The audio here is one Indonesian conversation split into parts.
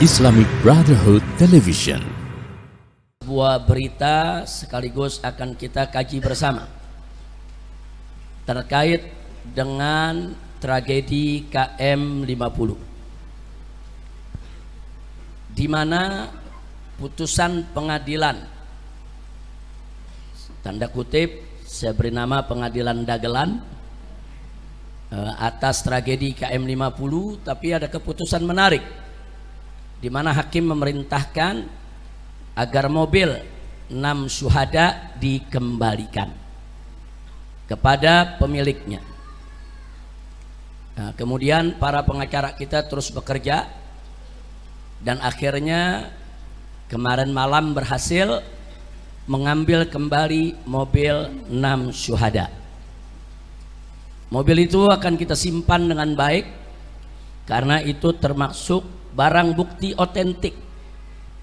Islamic Brotherhood Television. Sebuah berita sekaligus akan kita kaji bersama terkait dengan tragedi KM 50, di mana putusan pengadilan, tanda kutip saya beri nama pengadilan dagelan, atas tragedi KM 50, tapi ada keputusan menarik di mana hakim memerintahkan agar mobil 6 syuhada dikembalikan kepada pemiliknya. Nah, kemudian para pengacara kita terus bekerja dan akhirnya kemarin malam berhasil mengambil kembali mobil 6 syuhada. Mobil itu akan kita simpan dengan baik karena itu termasuk barang bukti otentik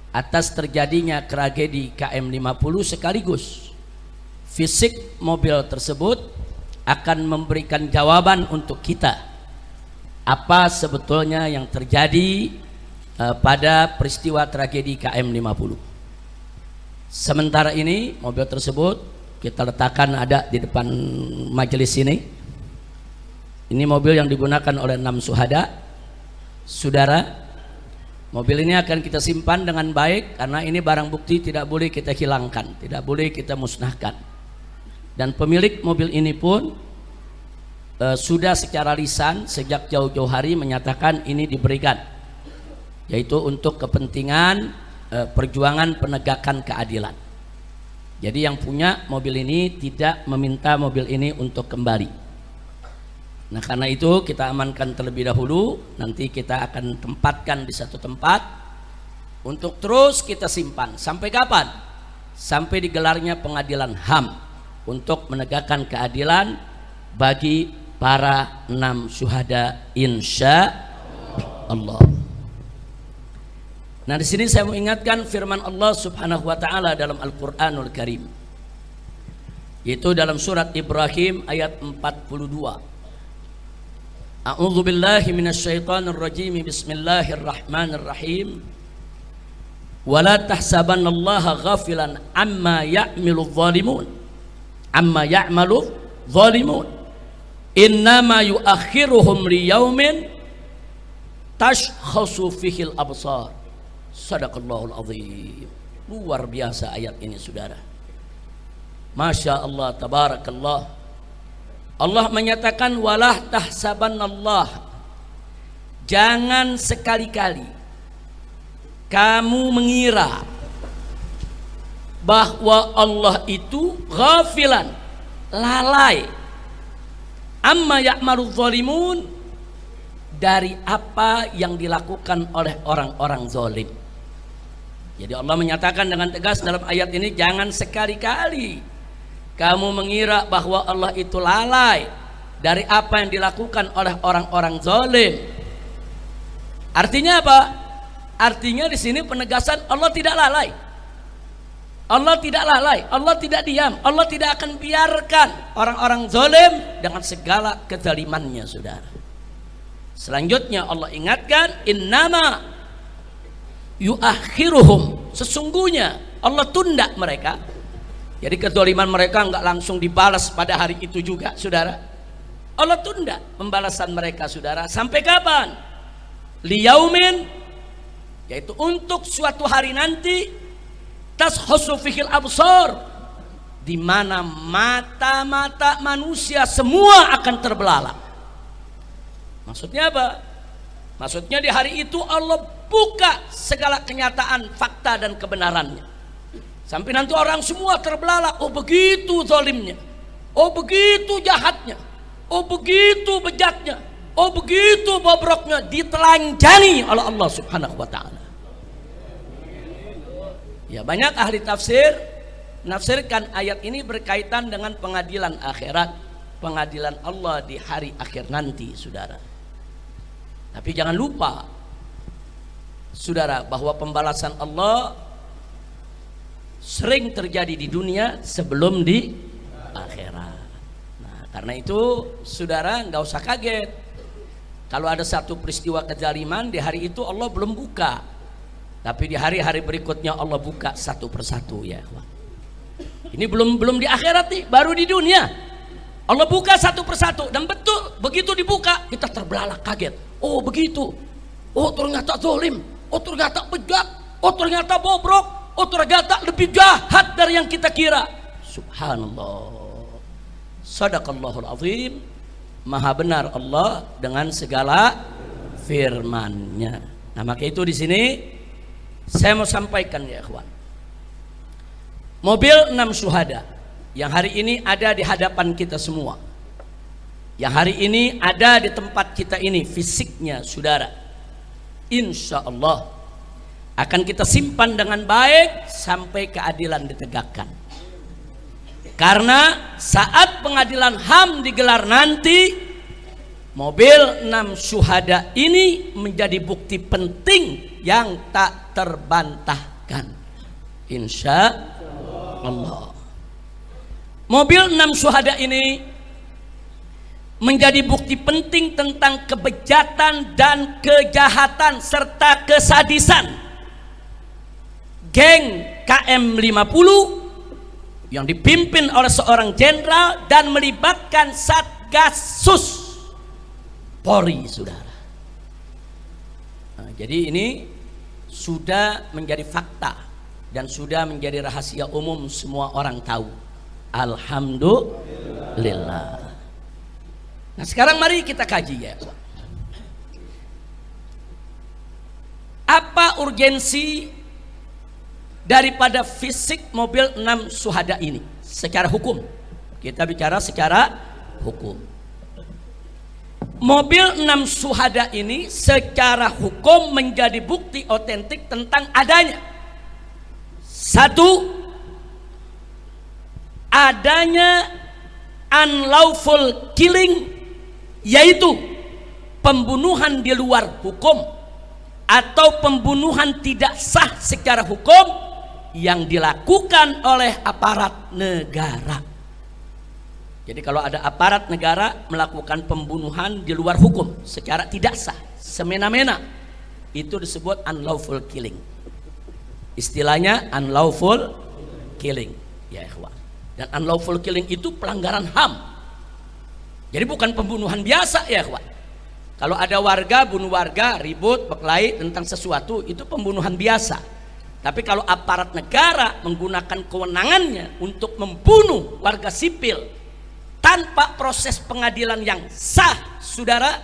atas terjadinya tragedi KM 50, sekaligus fisik mobil tersebut akan memberikan jawaban untuk kita apa sebetulnya yang terjadi pada peristiwa tragedi KM 50. Sementara ini mobil tersebut kita letakkan ada di depan majelis ini. Ini mobil yang digunakan oleh 6 syuhada. Saudara, mobil ini akan kita simpan dengan baik karena ini barang bukti, tidak boleh kita hilangkan, tidak boleh kita musnahkan. Dan pemilik mobil ini pun sudah secara lisan sejak jauh-jauh hari menyatakan ini diberikan, yaitu untuk kepentingan perjuangan penegakan keadilan. Jadi yang punya mobil ini tidak meminta mobil ini untuk kembali. Nah, karena itu kita amankan terlebih dahulu, nanti kita akan tempatkan di satu tempat untuk terus kita simpan. Sampai kapan? Sampai digelarnya pengadilan HAM untuk menegakkan keadilan bagi para 6 syuhada insya Allah. Nah, di sini saya mau ingatkan firman Allah Subhanahu wa taala dalam Al-Qur'anul Karim, yaitu dalam surat Ibrahim ayat 42. A'udzu billahi minasyaitonir rajim. Bismillahirrahmanirrahim. Wala tahsabannallaha ghafilan amma ya'malu dhalimun. Amma ya'malu dhalimun. Innama yu'akhiruhum liyaumin tashkhasu fihil absar. Sadaqallahul azim. Luar biasa ayat ini, saudara. Masya Allah, tabarakallah. Allah menyatakan walah tahsabanallah, jangan sekali-kali kamu mengira bahwa Allah itu ghafilan, lalai, amma ya'malu zalimun, dari apa yang dilakukan oleh orang-orang zalim. Jadi Allah menyatakan dengan tegas dalam ayat ini, jangan sekali-kali kamu mengira bahwa Allah itu lalai dari apa yang dilakukan oleh orang-orang zalim. Artinya apa? Artinya di sini penegasan Allah tidak lalai. Allah tidak lalai, Allah tidak diam, Allah tidak akan biarkan orang-orang zalim dengan segala kezalimannya, saudara. Selanjutnya Allah ingatkan, innama yuakhiruhum, sesungguhnya Allah tunda mereka. Jadi kezaliman mereka enggak langsung dibalas pada hari itu juga, saudara. Allah tunda pembalasan mereka, saudara. Sampai kapan? Liyaumin, yaitu untuk suatu hari nanti, tashkhasu fihil absar, di mana mata-mata manusia semua akan terbelalak. Maksudnya apa? Maksudnya di hari itu Allah buka segala kenyataan, fakta dan kebenarannya. Sampai nanti orang semua terbelalak, oh begitu zalimnya, oh begitu jahatnya, oh begitu bejatnya, oh begitu bobroknya, ditelanjangi oleh Allah Subhanahu wa taala. Ya, banyak ahli tafsir menafsirkan ayat ini berkaitan dengan pengadilan akhirat, pengadilan Allah di hari akhir nanti, saudara. Tapi jangan lupa, saudara, bahwa pembalasan Allah sering terjadi di dunia sebelum di akhirat. Nah, karena itu saudara nggak usah kaget kalau ada satu peristiwa kezaliman di hari itu Allah belum buka Tapi di hari-hari berikutnya Allah buka satu persatu ya ikhwan. Ini belum di akhirat nih, baru di dunia. Allah buka satu persatu dan betul begitu dibuka kita terbelalak kaget. Oh begitu. Oh ternyata zalim. Oh ternyata bejat. Oh ternyata bobrok. Oh ternyata lebih jahat dari yang kita kira. Subhanallah. Sadaqallahul azim. Maha benar Allah dengan segala firman-Nya. Nah, maka itu di sini saya mau sampaikan ya ikhwan. Mobil 6 syuhada yang hari ini ada di hadapan kita semua. Yang hari ini ada di tempat kita ini fisiknya saudara. Insya Allah akan kita simpan dengan baik sampai keadilan ditegakkan. Karena saat pengadilan HAM digelar nanti, mobil 6 syuhada ini menjadi bukti penting yang tak terbantahkan. Insya Allah. Mobil 6 syuhada ini menjadi bukti penting tentang kebejatan dan kejahatan serta kesadisan geng KM50 yang dipimpin oleh seorang jenderal dan melibatkan Satgasus Polri, saudara. Nah, jadi ini sudah menjadi fakta dan sudah menjadi rahasia umum, semua orang tahu. Alhamdulillah. Nah sekarang mari kita kaji ya. Apa urgensi daripada fisik mobil 6 syuhada ini secara hukum? Kita bicara secara hukum. Mobil 6 syuhada ini secara hukum menjadi bukti otentik tentang adanya satu, adanya unlawful killing, yaitu pembunuhan di luar hukum atau pembunuhan tidak sah secara hukum yang dilakukan oleh aparat negara. Jadi kalau ada aparat negara melakukan pembunuhan di luar hukum secara tidak sah, semena-mena, itu disebut unlawful killing. Istilahnya unlawful killing ya ikhwan. Dan unlawful killing itu pelanggaran HAM. Jadi bukan pembunuhan biasa ya ikhwan. Kalau ada warga bunuh warga, ribut, berkelahi tentang sesuatu, itu pembunuhan biasa. Tapi kalau aparat negara menggunakan kewenangannya untuk membunuh warga sipil tanpa proses pengadilan yang sah, saudara,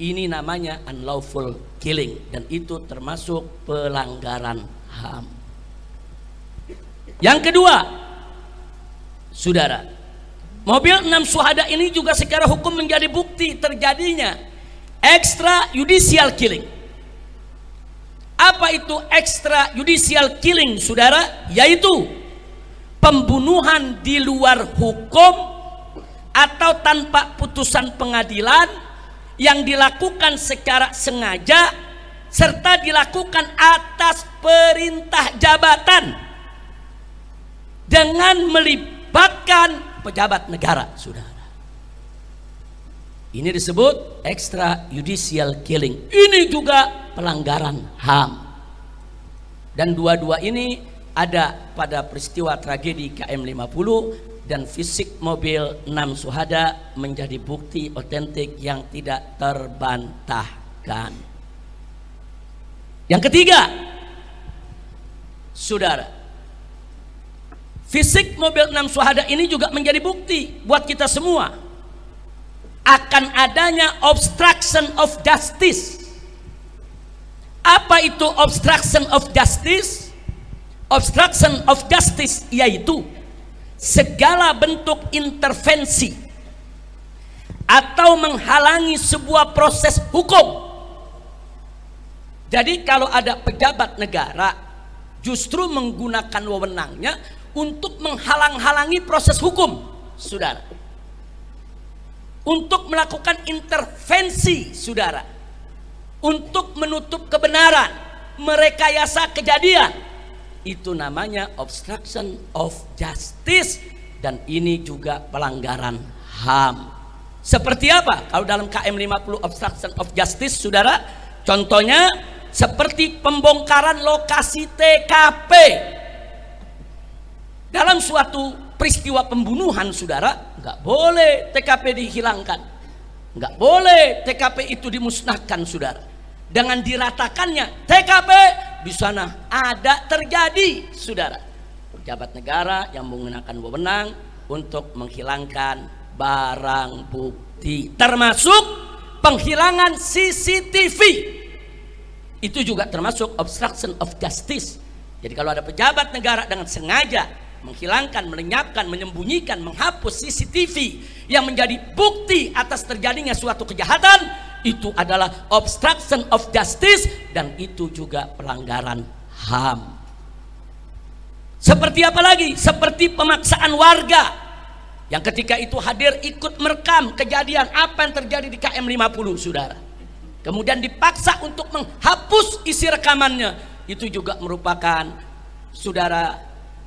ini namanya unlawful killing dan itu termasuk pelanggaran HAM. Yang kedua, saudara, mobil 6 syuhada ini juga secara hukum menjadi bukti terjadinya extrajudicial killing. Apa itu extrajudicial killing, saudara? Yaitu pembunuhan di luar hukum atau tanpa putusan pengadilan yang dilakukan secara sengaja serta dilakukan atas perintah jabatan dengan melibatkan pejabat negara, saudara. Ini disebut extrajudicial killing. Ini juga pelanggaran HAM. Dan dua-dua ini ada pada peristiwa tragedi KM50 dan fisik mobil 6 syuhada menjadi bukti otentik yang tidak terbantahkan. Yang ketiga, saudara, fisik mobil 6 syuhada ini juga menjadi bukti buat kita semua akan adanya obstruction of justice. Apa itu obstruction of justice? Obstruction of justice yaitu segala bentuk intervensi atau menghalangi sebuah proses hukum. Jadi kalau ada pejabat negara justru menggunakan wewenangnya untuk menghalang-halangi proses hukum, saudara, untuk melakukan intervensi, saudara, untuk menutup kebenaran, merekayasa kejadian, itu namanya obstruction of justice dan ini juga pelanggaran HAM. Seperti apa? Kalau dalam KM50 obstruction of justice, saudara, contohnya seperti pembongkaran lokasi TKP. Dalam suatu peristiwa pembunuhan, saudara, nggak boleh TKP dihilangkan, nggak boleh TKP itu dimusnahkan, saudara. Dengan diratakannya TKP, di sana ada terjadi, saudara, pejabat negara yang menggunakan wewenang untuk menghilangkan barang bukti, termasuk penghilangan CCTV. Itu juga termasuk obstruction of justice. Jadi kalau ada pejabat negara dengan sengaja menghilangkan, melenyapkan, menyembunyikan, menghapus CCTV yang menjadi bukti atas terjadinya suatu kejahatan, itu adalah obstruction of justice, dan itu juga pelanggaran HAM. Seperti apa lagi? Seperti pemaksaan warga yang ketika itu hadir ikut merekam kejadian apa yang terjadi di KM 50, saudara. Kemudian dipaksa untuk menghapus isi rekamannya. Itu juga merupakan, saudara,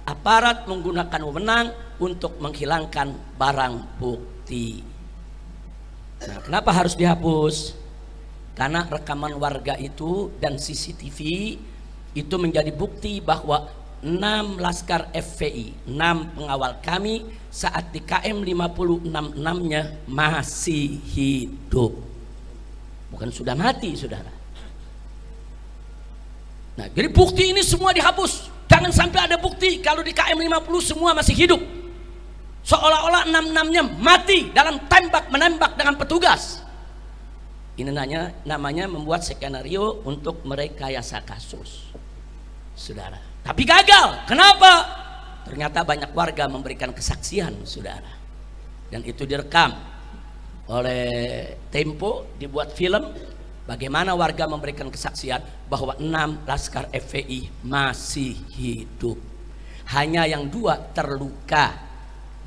aparat menggunakan wewenang untuk menghilangkan barang bukti. Nah, kenapa harus dihapus? Karena rekaman warga itu dan CCTV itu menjadi bukti bahwa 6 laskar FPI, 6 pengawal kami saat di KM 50 6-nya masih hidup. Bukan sudah mati, saudara. Nah, jadi bukti ini semua dihapus. Jangan sampai ada bukti kalau di KM 50 semua masih hidup, seolah-olah 6-6-nya mati dalam tembak menembak dengan petugas. Ini namanya membuat skenario untuk merekayasa kasus, saudara. Tapi gagal. Kenapa? Ternyata banyak warga memberikan kesaksian, saudara, dan itu direkam oleh Tempo, dibuat film bagaimana warga memberikan kesaksian bahwa 6 laskar FPI masih hidup. Hanya yang 2 terluka,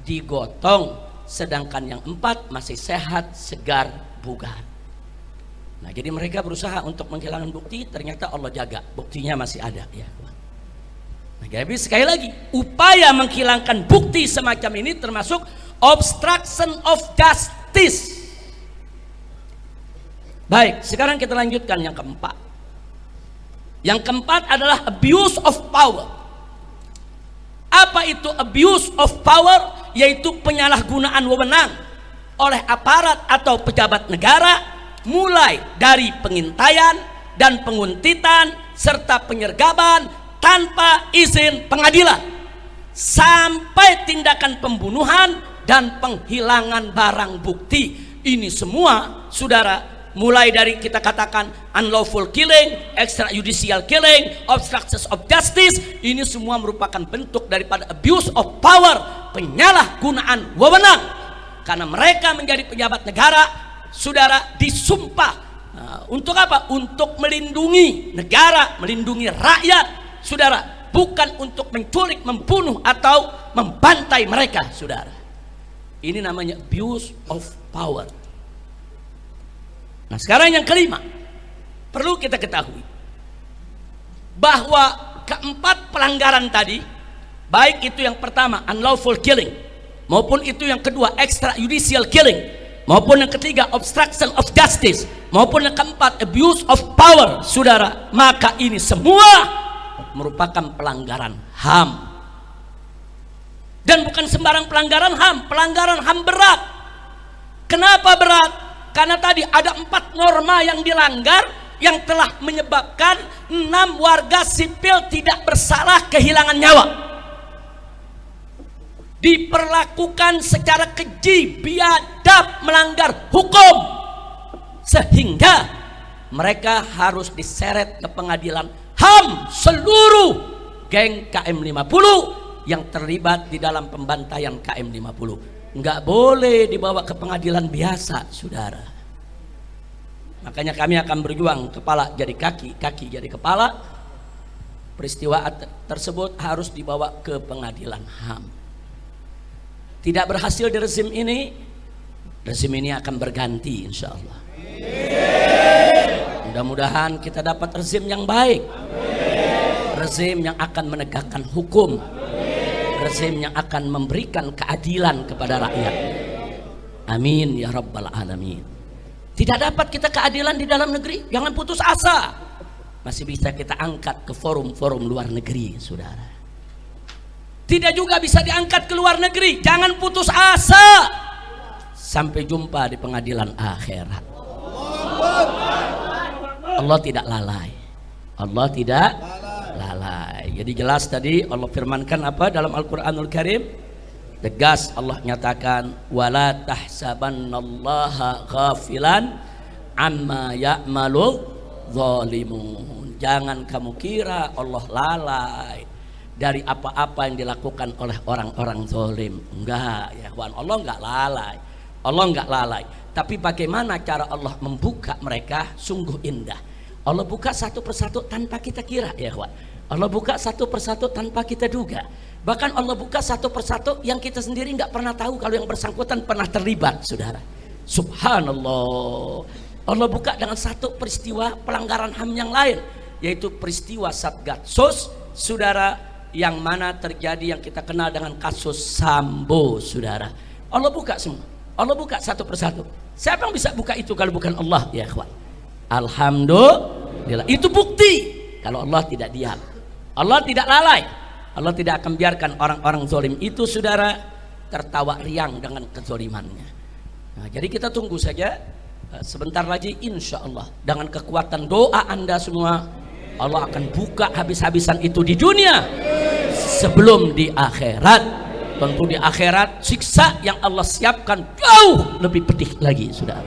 digotong, sedangkan yang 4 masih sehat, segar, bugar. Nah, jadi mereka berusaha untuk menghilangkan bukti, ternyata Allah jaga, buktinya masih ada, ya. Nah, jadi sekali lagi, upaya menghilangkan bukti semacam ini termasuk obstruction of justice. Baik, sekarang kita lanjutkan yang keempat. Yang keempat adalah abuse of power. Apa itu abuse of power? Yaitu penyalahgunaan wewenang oleh aparat atau pejabat negara, mulai dari pengintaian dan penguntitan serta penyergapan tanpa izin pengadilan, sampai tindakan pembunuhan dan penghilangan barang bukti. Ini semua, saudara, mulai dari kita katakan unlawful killing, extrajudicial killing, obstruction of justice, ini semua merupakan bentuk daripada abuse of power, penyalahgunaan wewenang. Karena mereka menjadi pejabat negara, saudara, disumpah untuk apa? Untuk melindungi negara, melindungi rakyat, saudara, bukan untuk menculik, membunuh atau membantai mereka, saudara. Ini namanya abuse of power. Nah, sekarang yang kelima, perlu kita ketahui bahwa keempat pelanggaran tadi, baik itu yang pertama unlawful killing, maupun itu yang kedua extrajudicial killing, maupun yang ketiga obstruction of justice, maupun yang keempat abuse of power, saudara, maka ini semua merupakan pelanggaran HAM. Dan bukan sembarang pelanggaran HAM, pelanggaran HAM berat. Kenapa berat? Karena tadi ada 4 norma yang dilanggar yang telah menyebabkan 6 warga sipil tidak bersalah kehilangan nyawa. Diperlakukan secara keji, biadab, melanggar hukum, sehingga mereka harus diseret ke pengadilan HAM seluruh geng KM 50 yang terlibat di dalam pembantaian KM 50. Nggak boleh dibawa ke pengadilan biasa, saudara. Makanya kami akan berjuang kepala jadi kaki, kaki jadi kepala. Peristiwa tersebut harus dibawa ke pengadilan HAM. Tidak berhasil di rezim ini akan berganti, insya Allah. Mudah-mudahan kita dapat rezim yang baik, rezim yang akan menegakkan hukum, rezim yang akan memberikan keadilan kepada rakyat. Amin ya rabbal alamin. Tidak dapat kita keadilan di dalam negeri, jangan putus asa. masih bisa kita angkat ke forum-forum luar negeri, saudara. Tidak juga bisa diangkat ke luar negeri. Jangan putus asa. Sampai jumpa di pengadilan akhirat. Allah tidak lalai. Allah tidak lalai. Jadi jelas tadi Allah firmankan apa dalam Al-Quranul Karim? Tegas Allah nyatakan, wala tahsabannallaha ghafilan amma ya'malu zalimun. Jangan kamu kira Allah lalai dari apa-apa yang dilakukan oleh orang-orang zalim. Enggak ya kawan, Allah enggak lalai. Allah enggak lalai. Tapi bagaimana cara Allah membuka mereka sungguh indah. Allah buka satu persatu tanpa kita kira ya kawan. Allah buka satu persatu tanpa kita duga. Bahkan Allah buka satu persatu yang kita sendiri nggak pernah tahu kalau yang bersangkutan pernah terlibat, saudara. Subhanallah. Allah buka dengan satu peristiwa pelanggaran HAM yang lain, yaitu peristiwa Satgasus, saudara, yang mana terjadi yang kita kenal dengan kasus Sambo, saudara. Allah buka semua. Allah buka satu persatu. Siapa yang bisa buka itu kalau bukan Allah ya kawan? Alhamdulillah. Itu bukti kalau Allah tidak diam. Allah tidak lalai. Allah tidak akan biarkan orang-orang zalim itu, saudara, tertawa riang dengan kezalimannya. Nah, jadi kita tunggu saja. Sebentar lagi insya Allah dengan kekuatan doa Anda semua, Allah akan buka habis-habisan itu di dunia sebelum di akhirat. Tentu di akhirat siksa yang Allah siapkan jauh lebih pedih lagi, saudara.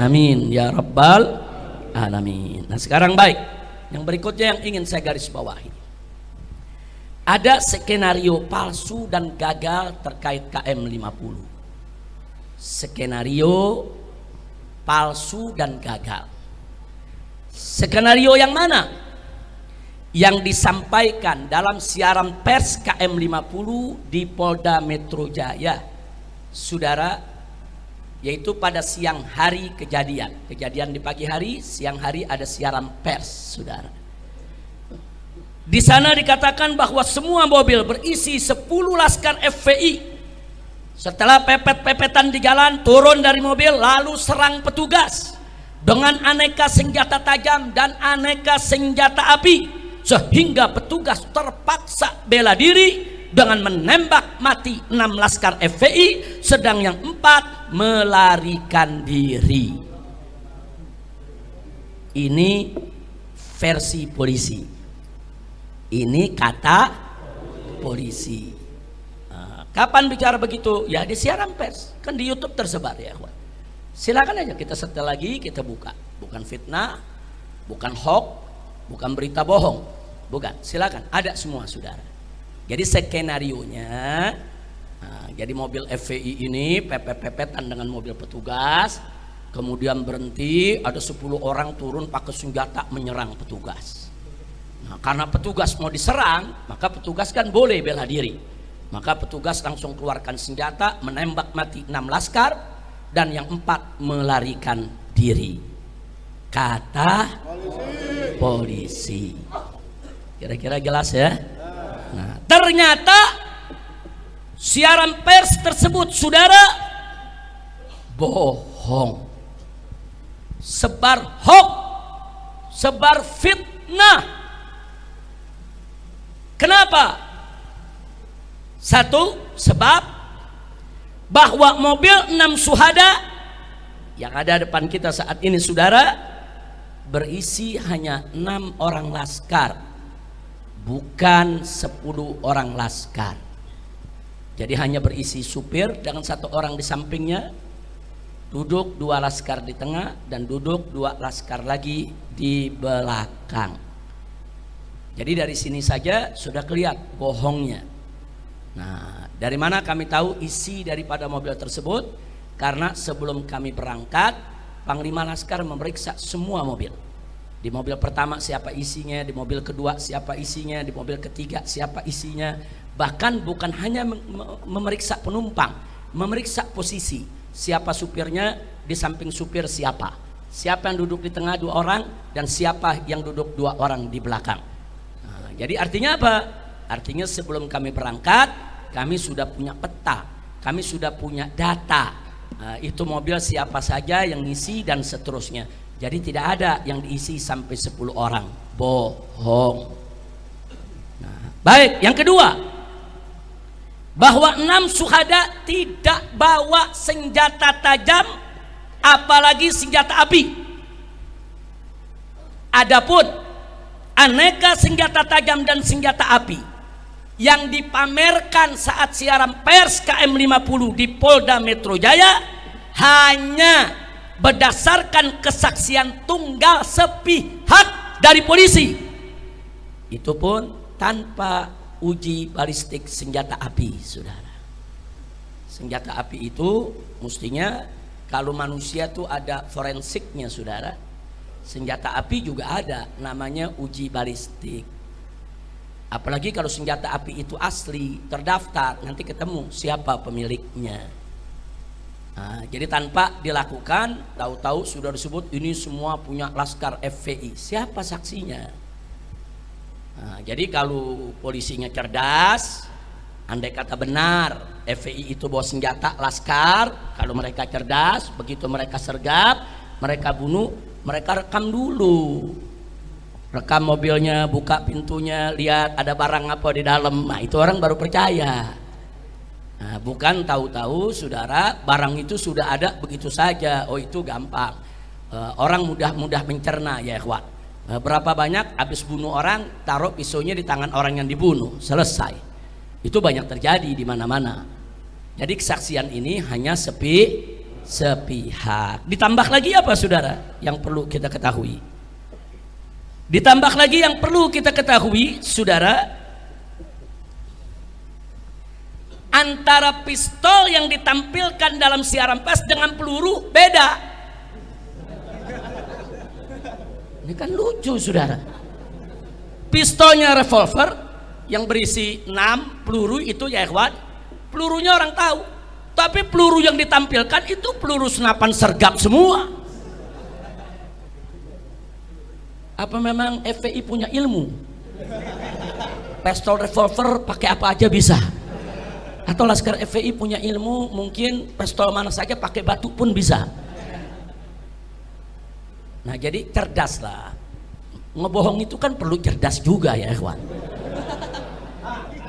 Amin ya rabbal alamin. Nah sekarang baik, yang berikutnya yang ingin saya garis bawahi, ada skenario palsu dan gagal terkait KM50. Skenario palsu dan gagal. Skenario yang mana? Yang disampaikan dalam siaran pers KM50 di Polda Metro Jaya, saudara, yaitu pada siang hari kejadian di pagi hari, siang hari ada siaran pers, saudara. Di sana dikatakan bahwa semua mobil berisi 10 laskar FPI setelah pepet-pepetan di jalan turun dari mobil lalu serang petugas dengan aneka senjata tajam dan aneka senjata api, sehingga petugas terpaksa bela diri dengan menembak mati 6 laskar FPI, sedang yang 4 melarikan diri. Ini versi polisi. Ini kata polisi. Kapan bicara begitu? Ya di siaran pers, kan di YouTube tersebar ya. Silakan aja kita setel lagi, kita buka. Bukan fitnah, bukan hoax, bukan berita bohong, bukan. Silakan, ada semua, saudara. Jadi skenarionya, jadi mobil FPI ini pepet-pepetan dengan mobil petugas, kemudian berhenti, ada 10 orang turun pakai senjata menyerang petugas. Nah, karena petugas mau diserang, maka petugas kan boleh bela diri. Maka petugas langsung keluarkan senjata, menembak mati 6 laskar dan yang 4 melarikan diri. Kata polisi. Kira-kira jelas ya? Nah, ternyata siaran pers tersebut, saudara, bohong. Sebar hoax, sebar fitnah. Kenapa? Satu, sebab bahwa mobil 6 syuhada yang ada depan kita saat ini, saudara, berisi hanya 6 orang laskar, bukan 10 orang laskar. Jadi hanya berisi supir dengan 1 orang di sampingnya, duduk 2 laskar di tengah, dan duduk 2 laskar lagi di belakang. Jadi dari sini saja sudah kelihatan bohongnya. Nah, dari mana kami tahu isi daripada mobil tersebut? Karena sebelum kami berangkat, Panglima Laskar memeriksa semua mobil. Di mobil pertama siapa isinya, di mobil kedua siapa isinya, di mobil ketiga siapa isinya. Bahkan bukan hanya memeriksa penumpang, memeriksa posisi. Siapa supirnya, di samping supir siapa. Siapa yang duduk di tengah 2 orang, dan siapa yang duduk 2 orang di belakang. Nah, jadi artinya apa? Artinya sebelum kami berangkat, kami sudah punya peta, kami sudah punya data. Itu mobil siapa saja yang ngisi dan seterusnya. Jadi tidak ada yang diisi sampai 10 orang. Bohong. Nah, baik, yang kedua, bahwa 6 syuhada tidak bawa senjata tajam, apalagi senjata api. Adapun aneka senjata tajam dan senjata api yang dipamerkan saat siaran pers KM50 di Polda Metro Jaya hanya berdasarkan kesaksian tunggal sepihak dari polisi, itu pun tanpa uji balistik senjata api, saudara. Senjata api itu mestinya kalau manusia tuh ada forensiknya, saudara. Senjata api juga ada namanya uji balistik. Apalagi kalau senjata api itu asli, terdaftar, nanti ketemu siapa pemiliknya. Nah, jadi tanpa dilakukan, tahu-tahu sudah disebut ini semua punya Laskar FPI. Siapa saksinya? Nah, jadi kalau polisinya cerdas, andai kata benar FPI itu bawa senjata Laskar, kalau mereka cerdas, begitu mereka sergap, mereka bunuh, mereka rekam dulu. Rekam mobilnya, buka pintunya, lihat ada barang apa di dalam. Nah, itu orang baru percaya. Nah, bukan tahu-tahu saudara barang itu sudah ada begitu saja. Oh, itu gampang. Orang mudah mencerna, ya ikhwan. Berapa banyak habis bunuh orang, taruh pisaunya di tangan orang yang dibunuh, selesai. Itu banyak terjadi di mana-mana. Jadi kesaksian ini hanya sepihak. Ditambah lagi apa, saudara, yang perlu kita ketahui? Ditambah lagi yang perlu kita ketahui, saudara, antara pistol yang ditampilkan dalam siaran pers dengan peluru beda. Ini kan lucu, saudara. Pistolnya revolver yang berisi 6 peluru itu, ya ikhwan, pelurunya orang tahu. Tapi peluru yang ditampilkan itu peluru senapan sergap semua. Apa memang FPI punya ilmu? Pistol revolver pakai apa aja bisa. Atau Laskar FPI punya ilmu, mungkin pistol mana saja pakai batu pun bisa. Nah, jadi cerdaslah. Ngebohong itu kan perlu cerdas juga, ya ikhwan.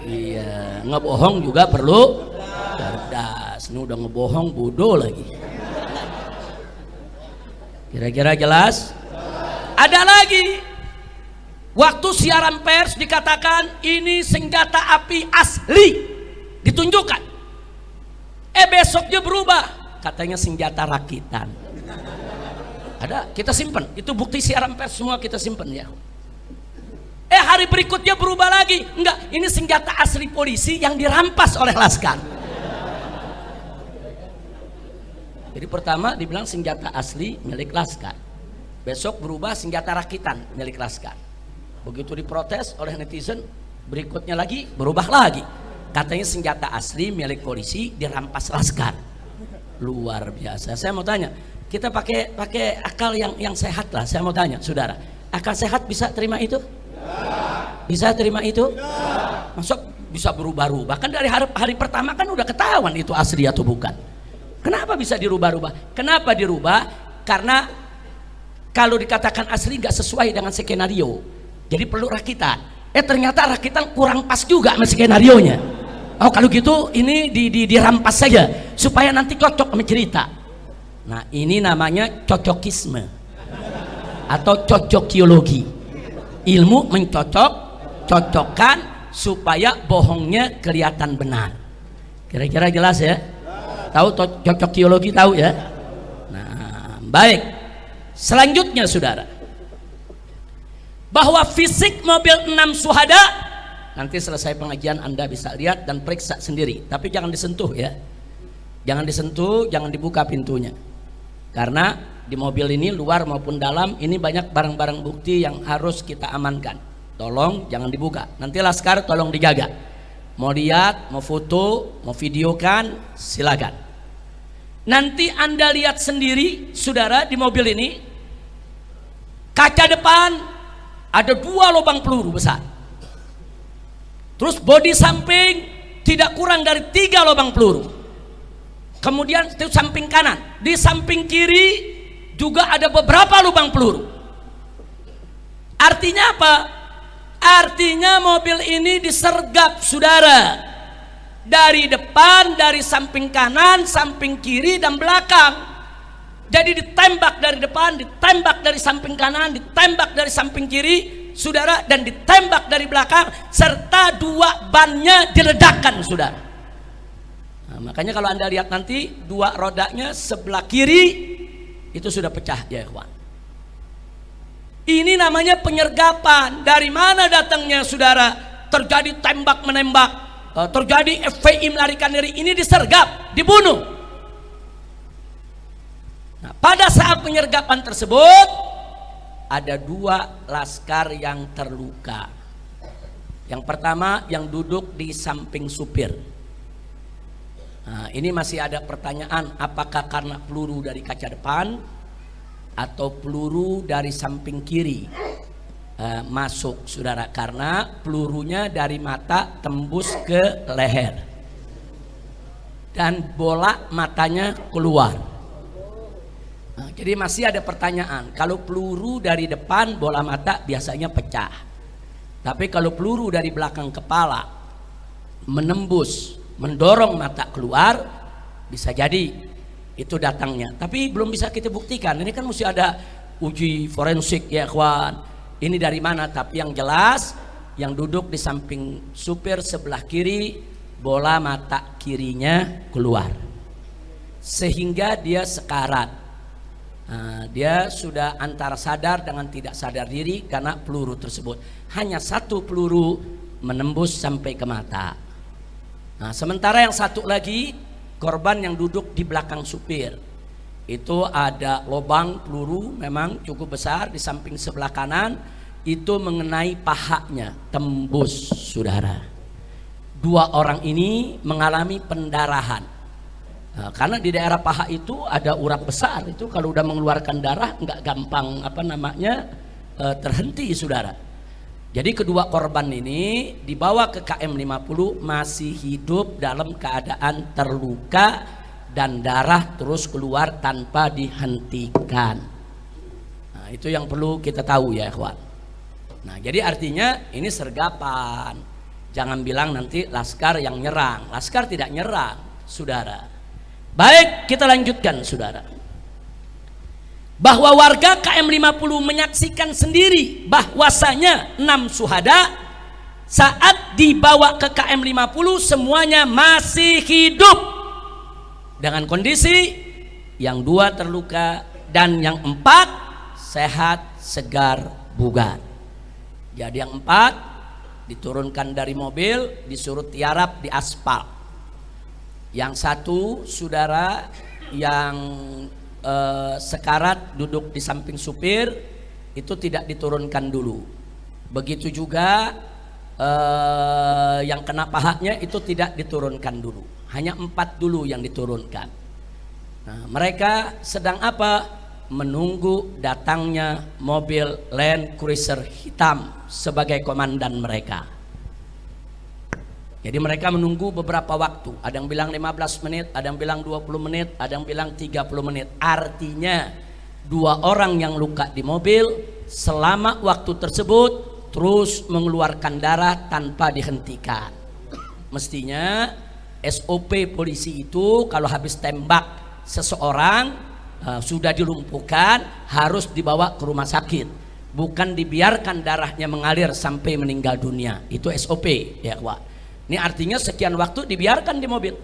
Iya, ngebohong juga perlu cerdas. Ini udah ngebohong bodoh lagi. Kira-kira jelas? Ada lagi. Waktu siaran pers dikatakan ini senjata api asli, ditunjukkan. Besoknya berubah, katanya senjata rakitan. Ada, kita simpan. Itu bukti siaran pers semua kita simpan, ya. Hari berikutnya berubah lagi. Enggak, ini senjata asli polisi yang dirampas oleh Laskar. Jadi pertama dibilang senjata asli milik Laskar. Besok berubah senjata rakitan milik Laskar. Begitu diprotes oleh netizen, berikutnya lagi berubah lagi. Katanya senjata asli milik polisi dirampas Laskar. Luar biasa. Saya mau tanya, kita pakai akal yang sehat lah. Saya mau tanya, saudara, akal sehat bisa terima itu? Bisa terima itu? Masuk bisa berubah-ubah? Kan dari hari pertama kan udah ketahuan itu asli atau bukan. Kenapa bisa dirubah-ubah? Kenapa dirubah? Karena kalau dikatakan asli nggak sesuai dengan skenario, jadi perlu rakitan. Ternyata rakitan kurang pas juga sama skenarionya. Oh, kalau gitu ini dirampas saja supaya nanti cocok sama cerita. Nah, ini namanya cocokisme atau cocokiologi. Ilmu mencocokkan supaya bohongnya kelihatan benar. Kira-kira jelas ya? Tahu cocokiologi, tahu ya? Nah, baik. Selanjutnya, saudara, bahwa fisik mobil 6 syuhada, nanti selesai pengajian Anda bisa lihat dan periksa sendiri, tapi jangan disentuh ya. Jangan disentuh, jangan dibuka pintunya. Karena di mobil ini luar maupun dalam ini banyak barang-barang bukti yang harus kita amankan. Tolong jangan dibuka. Nanti Laskar tolong dijaga. Mau lihat, mau foto, mau videokan, silakan. Nanti Anda lihat sendiri, saudara, di mobil ini kaca depan ada 2 lubang peluru besar. Terus bodi samping tidak kurang dari 3 lubang peluru. Kemudian itu samping kanan, di samping kiri juga ada beberapa lubang peluru. Artinya apa? Artinya mobil ini disergap, saudara, dari depan, dari samping kanan, samping kiri, dan belakang. Jadi ditembak dari depan, ditembak dari samping kanan, ditembak dari samping kiri, saudara, dan ditembak dari belakang, serta dua bannya diledakkan, saudara. Nah, makanya kalau Anda lihat nanti dua rodanya sebelah kiri itu sudah pecah, ya ikhwan. Ini namanya penyergapan. Dari mana datangnya, saudara? Terjadi tembak menembak, terjadi FPI melarikan diri, ini disergap, dibunuh. Nah, pada saat penyergapan tersebut ada dua laskar yang terluka. Yang pertama yang duduk di samping supir. Nah, ini masih ada pertanyaan, apakah karena peluru dari kaca depan atau peluru dari samping kiri masuk, saudara, karena pelurunya dari mata tembus ke leher dan bola matanya keluar. Nah, jadi masih ada pertanyaan, kalau peluru dari depan bola mata biasanya pecah, tapi kalau peluru dari belakang kepala menembus, mendorong mata keluar, bisa jadi itu datangnya. Tapi belum bisa kita buktikan, ini kan mesti ada uji forensik, ya kawan. Ini dari mana? Tapi yang jelas yang duduk di samping supir sebelah kiri, bola mata kirinya keluar sehingga dia sekarat. Nah, dia sudah antara sadar dengan tidak sadar diri karena peluru tersebut. Hanya satu peluru menembus sampai ke mata. Nah, sementara yang satu lagi korban yang duduk di belakang supir, itu ada lubang peluru memang cukup besar di samping sebelah kanan, itu mengenai pahanya, tembus, saudara. Dua orang ini mengalami pendarahan. Nah, karena di daerah paha itu ada urat besar, itu kalau udah mengeluarkan darah nggak gampang terhenti, saudara. Jadi kedua korban ini dibawa ke KM 50 masih hidup dalam keadaan terluka dan darah terus keluar tanpa dihentikan. Nah, itu yang perlu kita tahu, ya ikhwan. Nah, jadi artinya ini sergapan. Jangan bilang nanti laskar yang nyerang. Laskar tidak nyerang, saudara. Baik, kita lanjutkan, saudara. Bahwa warga KM 50 menyaksikan sendiri bahwasanya 6 syuhada saat dibawa ke KM 50 semuanya masih hidup dengan kondisi yang 2 terluka dan yang 4 sehat, segar, bugar. Jadi yang 4 diturunkan dari mobil, disuruh tiarap di aspal. Yang 1, saudara, yang sekarat duduk di samping supir itu tidak diturunkan dulu. Begitu juga yang kena pahanya itu tidak diturunkan dulu. Hanya 4 dulu yang diturunkan. Nah, mereka sedang apa? Menunggu datangnya mobil Land Cruiser hitam sebagai komandan mereka. Jadi mereka menunggu beberapa waktu. Ada yang bilang 15 menit, ada yang bilang 20 menit, ada yang bilang 30 menit. Artinya 2 orang yang luka di mobil selama waktu tersebut terus mengeluarkan darah tanpa dihentikan. Mestinya SOP polisi itu kalau habis tembak seseorang sudah dilumpuhkan harus dibawa ke rumah sakit, bukan dibiarkan darahnya mengalir sampai meninggal dunia. Itu SOP, ya Pak. Ini artinya sekian waktu dibiarkan di mobil,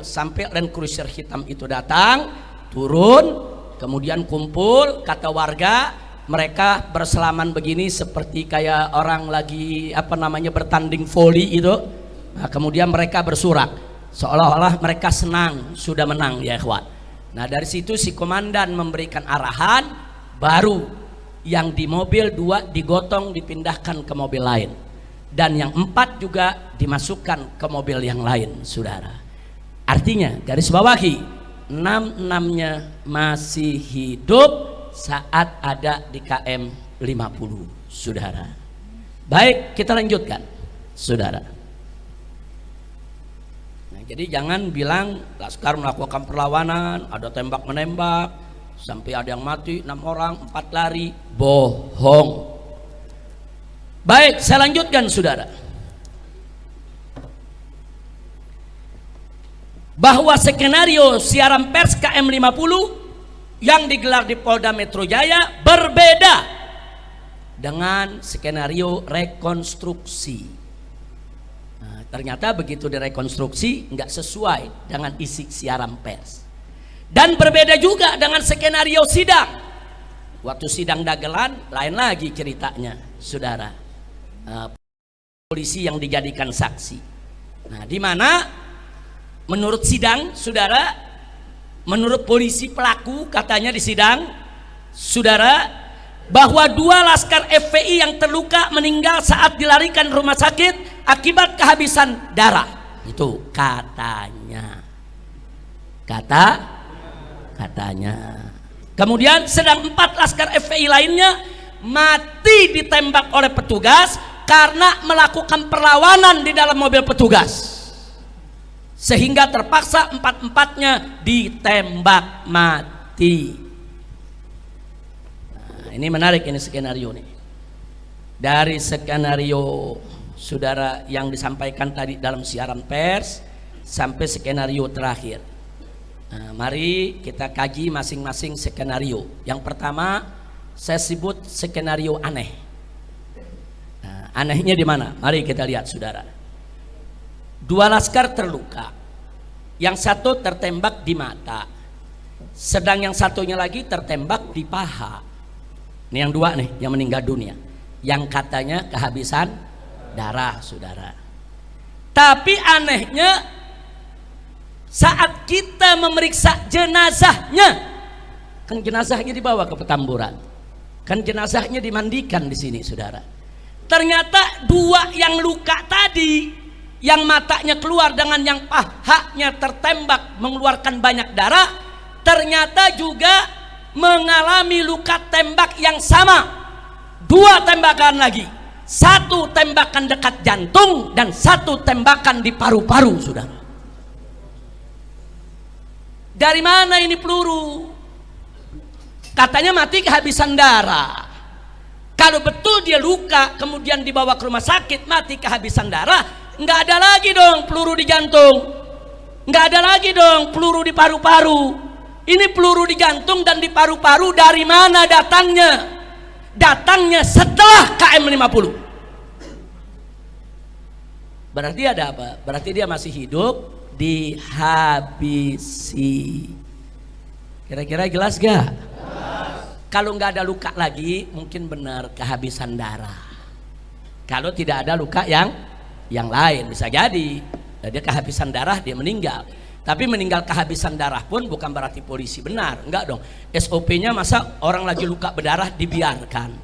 sampai Land Cruiser hitam itu datang, turun, kemudian kumpul. Kata warga, mereka berselaman begini seperti kayak orang lagi bertanding voli itu. Nah, kemudian mereka bersorak seolah-olah mereka senang sudah menang, ya ikhwan. Nah, dari situ si komandan memberikan arahan, baru yang di mobil 2 digotong dipindahkan ke mobil lain. Dan yang 4 juga dimasukkan ke mobil yang lain, saudara. Artinya garis bawahi, 6-6-nya masih hidup saat ada di KM 50, saudara. Baik, kita lanjutkan, saudara. Nah, Jadi jangan bilang Laskar melakukan perlawanan, ada tembak menembak, sampai ada yang mati 6 orang, 4 lari. Bohong. Baik, saya lanjutkan saudara. Bahwa skenario siaran pers KM 50 yang digelar di Polda Metro Jaya berbeda dengan skenario rekonstruksi. Ternyata begitu direkonstruksi nggak sesuai dengan isi siaran pers. Dan berbeda juga dengan skenario sidang. Waktu sidang dagelan lain lagi ceritanya, saudara. Polisi yang dijadikan saksi. Nah, di mana menurut sidang, saudara, menurut polisi pelaku katanya di sidang, saudara, bahwa 2 laskar FPI yang terluka meninggal saat dilarikan rumah sakit akibat kehabisan darah. Itu katanya. Katanya. Kemudian sedang 4 laskar FPI lainnya mati ditembak oleh petugas karena melakukan perlawanan di dalam mobil petugas. Sehingga terpaksa 4-empatnya ditembak mati. Ini menarik ini skenario nih. Dari skenario saudara yang disampaikan tadi dalam siaran pers sampai skenario terakhir. Nah, mari kita kaji masing-masing skenario. Yang pertama saya sebut skenario aneh. Nah, anehnya di mana? Mari kita lihat saudara. 2 laskar terluka. Yang satu tertembak di mata. Sedang yang satunya lagi tertembak di paha. Ini yang 2 nih, yang meninggal dunia. Yang katanya kehabisan darah, saudara. Tapi anehnya saat kita memeriksa jenazahnya, kan jenazahnya dibawa ke Petamburan, kan jenazahnya dimandikan di sini, saudara. Ternyata 2 yang luka tadi, yang matanya keluar dengan yang pahanya tertembak mengeluarkan banyak darah, ternyata juga mengalami luka tembak yang sama. 2 tembakan lagi, 1 tembakan dekat jantung dan 1 tembakan di paru-paru, saudara. Dari mana ini peluru? Katanya mati kehabisan darah. Kalau betul dia luka kemudian dibawa ke rumah sakit mati kehabisan darah, nggak ada lagi dong peluru di jantung, nggak ada lagi dong peluru di paru-paru. Ini peluru di jantung dan di paru-paru dari mana datangnya? Datangnya setelah KM 50. Berarti ada apa? Berarti dia masih hidup, dihabisi. Kira-kira jelas gak? Kalau nggak ada luka lagi, mungkin benar kehabisan darah. Kalau tidak ada luka yang lain, bisa jadi dia kehabisan darah, dia meninggal. Tapi meninggal kehabisan darah pun bukan berarti polisi benar, enggak dong. SOP-nya masa orang lagi luka berdarah dibiarkan.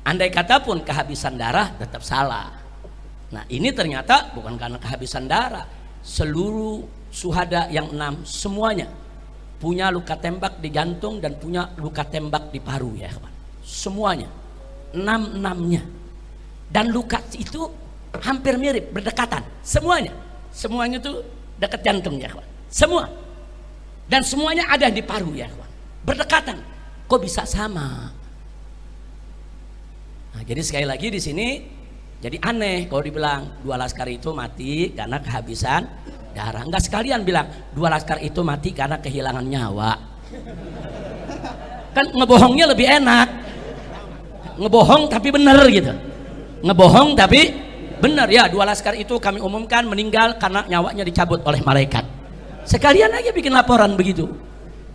Andai kata pun kehabisan darah tetap salah. Nah, ini ternyata bukan karena kehabisan darah. Seluruh syuhada yang 6 semuanya punya luka tembak di jantung dan punya luka tembak di paru, ya kawan. Semuanya 6-6-nya. Dan luka itu hampir mirip, berdekatan. Semuanya tuh dekat jantung, ya kawan. Semua. Dan semuanya ada di paru, ya kawan. Berdekatan. Kok bisa sama? Nah, jadi sekali lagi di sini jadi aneh kalau dibilang 2 laskar itu mati karena kehabisan darah. Enggak sekalian bilang 2 laskar itu mati karena kehilangan nyawa. Kan ngebohongnya lebih enak. Ngebohong tapi benar gitu. Ngebohong tapi benar, ya 2 laskar itu kami umumkan meninggal karena nyawanya dicabut oleh malaikat. Sekalian aja bikin laporan begitu.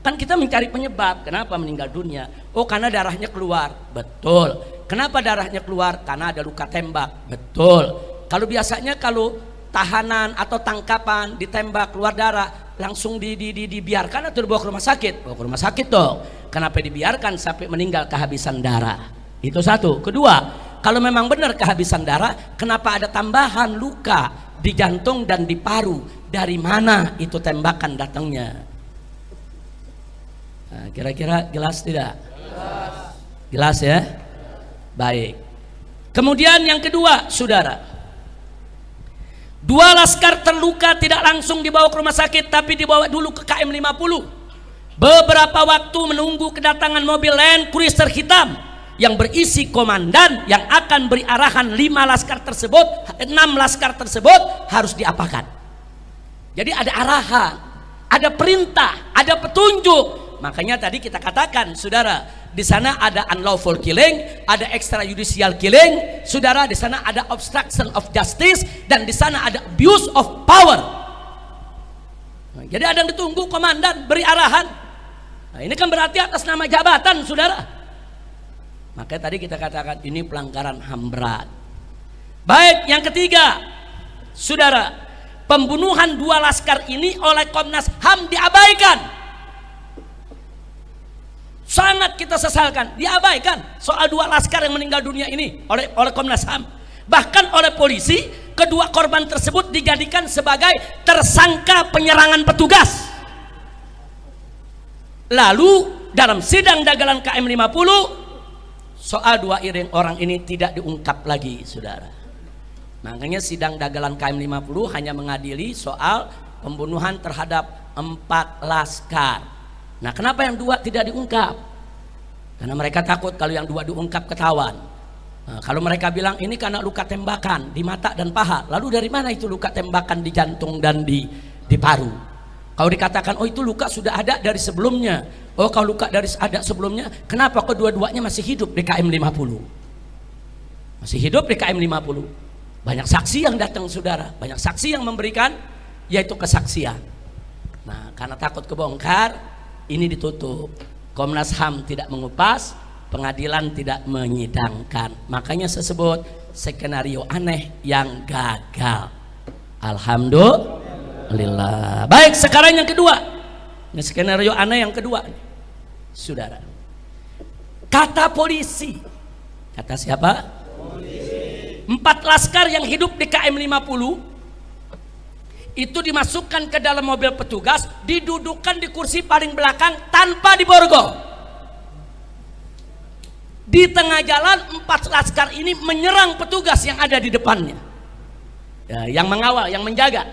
Kan kita mencari penyebab kenapa meninggal dunia. Oh, karena darahnya keluar. Betul. Kenapa darahnya keluar? Karena ada luka tembak. Betul. Kalau biasanya kalau tahanan atau tangkapan ditembak keluar darah langsung dibiarkan atau dibawa ke rumah sakit? Bawa ke rumah sakit dong. Kenapa dibiarkan sampai meninggal kehabisan darah? Itu satu. Kedua, kalau memang benar kehabisan darah, kenapa ada tambahan luka di jantung dan di paru? Dari mana itu tembakan datangnya? Nah, kira-kira jelas tidak? Jelas ya? Baik. Kemudian yang kedua, saudara, 2 laskar terluka tidak langsung dibawa ke rumah sakit, tapi dibawa dulu ke KM 50. Beberapa waktu menunggu kedatangan mobil Land Cruiser hitam yang berisi komandan yang akan beri arahan 5 laskar tersebut, 6 laskar tersebut harus diapakan. Jadi ada arahan, ada perintah, ada petunjuk. Makanya tadi kita katakan, saudara, di sana ada unlawful killing, ada extrajudicial killing, saudara, di sana ada obstruction of justice, dan di sana ada abuse of power. Nah, jadi ada yang ditunggu komandan beri arahan. Nah, ini kan berarti atas nama jabatan, saudara. Makanya tadi kita katakan ini pelanggaran HAM berat. Baik, yang ketiga, saudara, pembunuhan 2 laskar ini oleh Komnas HAM diabaikan. Sangat kita sesalkan, diabaikan soal 2 laskar yang meninggal dunia ini oleh Komnas HAM. Bahkan oleh polisi, kedua korban tersebut dijadikan sebagai tersangka penyerangan petugas. Lalu dalam sidang dagelan KM 50, soal 2 orang ini tidak diungkap lagi, saudara. Makanya sidang dagelan KM 50 hanya mengadili soal pembunuhan terhadap 4 laskar. Nah, kenapa yang 2 tidak diungkap? Karena mereka takut kalau yang 2 diungkap ketahuan. Nah, kalau mereka bilang ini karena luka tembakan di mata dan paha, lalu dari mana itu luka tembakan di jantung dan di paru? Kalau dikatakan oh itu luka sudah ada dari sebelumnya, oh kalau luka dari ada sebelumnya, kenapa kedua-duanya masih hidup di KM 50? Masih hidup di KM 50. Banyak saksi yang datang, saudara, banyak saksi yang memberikan yaitu kesaksian. Nah, karena takut kebongkar, ini ditutup. Komnas HAM tidak mengupas, pengadilan tidak menyidangkan. Makanya saya sebut skenario aneh yang gagal. Alhamdulillah. Baik, sekarang yang kedua. Ini skenario aneh yang kedua, saudara. Kata polisi. Kata siapa? Polisi. 4 laskar yang hidup di KM 50 itu dimasukkan ke dalam mobil petugas, didudukkan di kursi paling belakang tanpa diborgol. Di tengah jalan 4 laskar ini menyerang petugas yang ada di depannya, ya, yang mengawal, yang menjaga,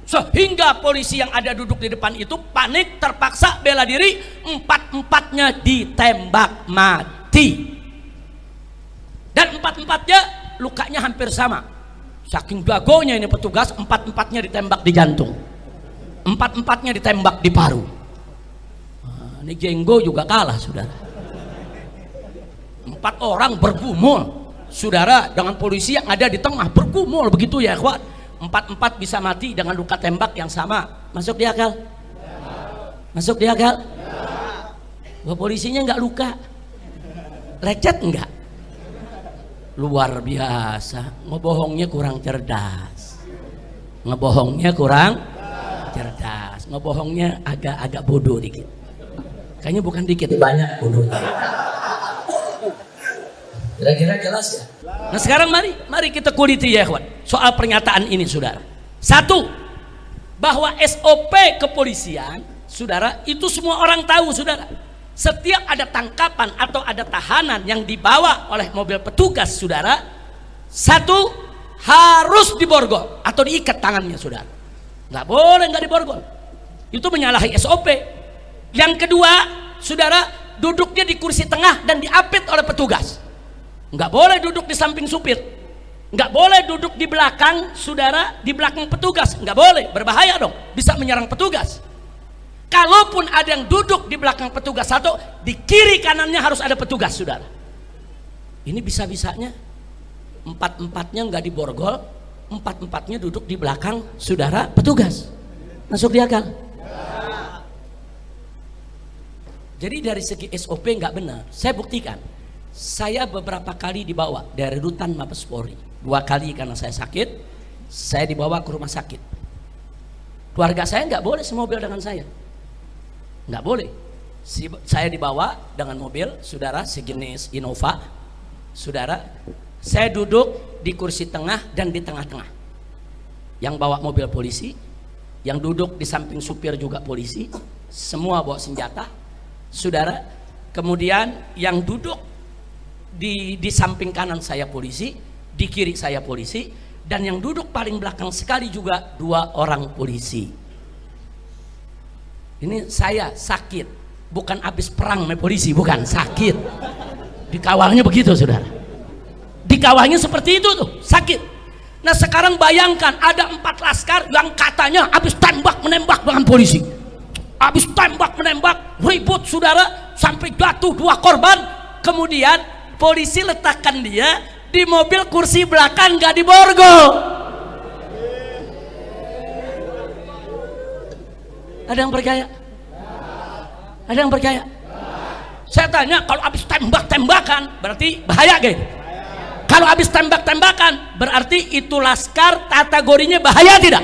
sehingga polisi yang ada duduk di depan itu panik, terpaksa bela diri, 4-empatnya ditembak mati, dan 4-empatnya lukanya hampir sama. Saking jagonya ini petugas, 4-empatnya ditembak di jantung, 4-empatnya ditembak di paru. Nah, ini Jenggo juga kalah, saudara. 4 orang bergumul, saudara, dengan polisi yang ada di tengah, bergumul begitu ya, ikhwan. 4-4 bisa mati dengan luka tembak yang sama. Masuk di akal? Masuk di akal? Wah, polisinya nggak luka, lecet enggak? Luar biasa, ngebohongnya kurang cerdas, ngebohongnya kurang cerdas, ngebohongnya agak bodoh dikit, kayaknya bukan dikit, banyak bodohnya. Kira-kira jelas ya? Nah sekarang mari kita kuliti ya kawan, soal pernyataan ini, saudara. 1, bahwa SOP kepolisian, saudara, itu semua orang tahu, saudara. Setiap ada tangkapan atau ada tahanan yang dibawa oleh mobil petugas, saudara, 1 harus diborgol atau diikat tangannya, saudara. Nggak boleh nggak diborgol, itu menyalahi SOP. Yang kedua, saudara, duduknya di kursi tengah dan diapit oleh petugas. Nggak boleh duduk di samping supir, nggak boleh duduk di belakang, saudara, di belakang petugas, nggak boleh, berbahaya dong, bisa menyerang petugas. Kalaupun ada yang duduk di belakang petugas 1, di kiri kanannya harus ada petugas, saudara. Ini bisa-bisanya 4-empatnya nggak diborgol, 4-empatnya duduk di belakang, saudara, petugas. Masuk di akal? Jadi dari segi SOP nggak benar. Saya buktikan. Saya beberapa kali dibawa dari rutan Mabes Polri. 2 kali karena saya sakit, saya dibawa ke rumah sakit. Keluarga saya nggak boleh semobil dengan saya. Nggak boleh. Saya dibawa dengan mobil, saudara, sejenis Innova, saudara. Saya duduk di kursi tengah dan di tengah-tengah. Yang bawa mobil polisi, yang duduk di samping supir juga polisi, semua bawa senjata, saudara. Kemudian yang duduk di samping kanan saya polisi, di kiri saya polisi, Dan yang duduk paling belakang sekali juga 2 orang polisi. Ini saya sakit, bukan habis perang sama polisi, bukan, sakit. Dikawalnya begitu, saudara. Dikawalnya seperti itu tuh, sakit. Nah sekarang bayangkan ada 4 laskar yang katanya habis tembak menembak dengan polisi. Habis tembak menembak, ribut saudara, sampai jatuh 2 korban. Kemudian polisi letakkan dia di mobil kursi belakang, gak diborgol. Ada yang percaya? Ada yang percaya? Saya tanya, kalau habis tembak-tembakan berarti bahaya gitu. Kalau habis tembak-tembakan berarti itu laskar kategorinya bahaya tidak?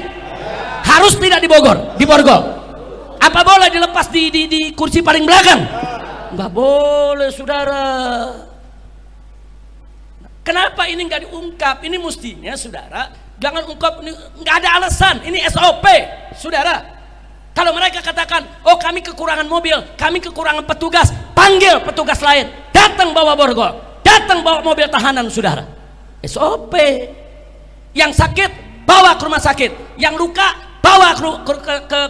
Harus tidak diborgol. Apa boleh dilepas di kursi paling belakang? Nggak boleh, saudara. Kenapa ini nggak diungkap? Ini mestinya, saudara, jangan ungkap, nggak ada alasan. Ini SOP, saudara. Kalau mereka katakan, oh kami kekurangan mobil, kami kekurangan petugas, panggil petugas lain, datang bawa borgol, datang bawa mobil tahanan, saudara. SOP. Yang sakit bawa ke rumah sakit, yang luka bawa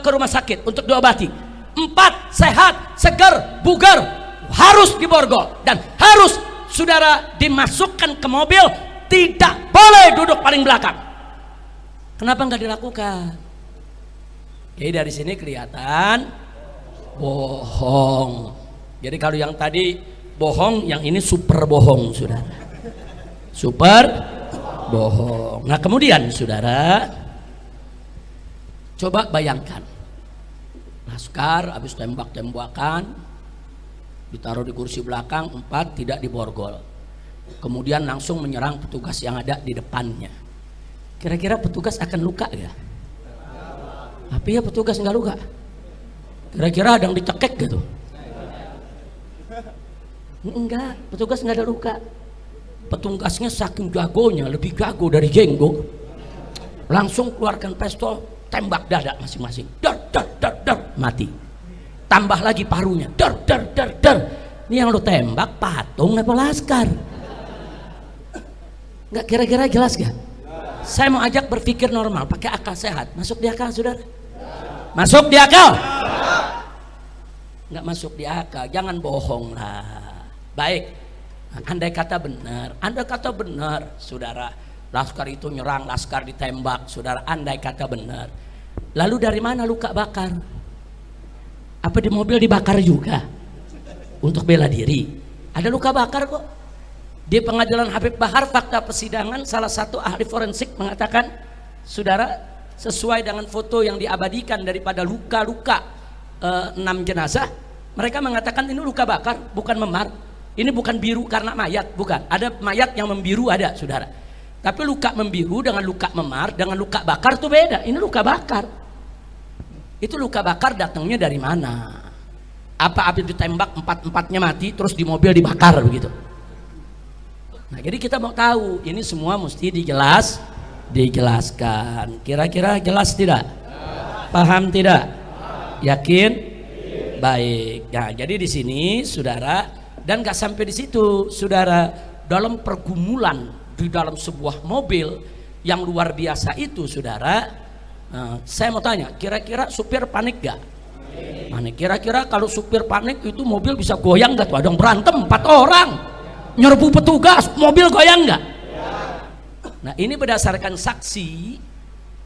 ke rumah sakit untuk diobati. 4 sehat, segar, bugar, harus diborgol dan harus, saudara, dimasukkan ke mobil, tidak boleh duduk paling belakang. Kenapa nggak dilakukan? Jadi dari sini kelihatan bohong. Jadi kalau yang tadi bohong, yang ini super bohong, saudara. Super bohong. Nah kemudian, saudara, coba bayangkan, laskar habis tembak-tembakan, ditaruh di kursi belakang, 4 tidak diborgol. Kemudian langsung menyerang petugas yang ada di depannya. Kira-kira petugas akan luka ya? Tapi ya petugas nggak luka. Kira-kira ada yang dicekek gitu? Enggak, petugas nggak ada luka. Petugasnya saking jagonya, lebih jago dari jenggo, langsung keluarkan pistol, tembak dada masing-masing, dar, mati. Tambah lagi parunya, dar. Ini yang lo tembak patung apa laskar? Nggak, kira-kira jelas gak? Saya mau ajak berpikir normal, pakai akal sehat. Masuk di akal, saudara? Masuk di akal? Nggak masuk di akal, jangan bohong lah. Baik, andai kata benar, saudara, laskar itu nyerang, laskar ditembak, saudara, andai kata benar. Lalu dari mana luka bakar? Apa di mobil dibakar juga untuk bela diri? Ada luka bakar kok. Di pengadilan Habib Bahar, fakta persidangan, salah satu ahli forensik mengatakan, saudara, sesuai dengan foto yang diabadikan daripada luka-luka 6 jenazah, mereka mengatakan ini luka bakar, bukan memar. Ini bukan biru karena mayat, bukan. Ada mayat yang membiru, ada, saudara. Tapi luka membiru dengan luka memar dengan luka bakar itu beda. Ini luka bakar. Itu luka bakar datangnya dari mana? Apa habis ditembak 4-4-nya mati terus di mobil dibakar begitu? Nah, jadi kita mau tahu, ini semua mesti dijelaskan. Kira-kira jelas tidak? Paham tidak? Yakin? Baik. Nah, jadi di sini, saudara, dan gak sampai di situ, saudara, dalam pergumulan di dalam sebuah mobil yang luar biasa itu, saudara, saya mau tanya, kira-kira supir panik gak? Panik. Kira-kira kalau supir panik itu mobil bisa goyang gak tuh? Ada yang berantem 4 orang. Nyerbu petugas, mobil goyang nggak? Nah ini berdasarkan saksi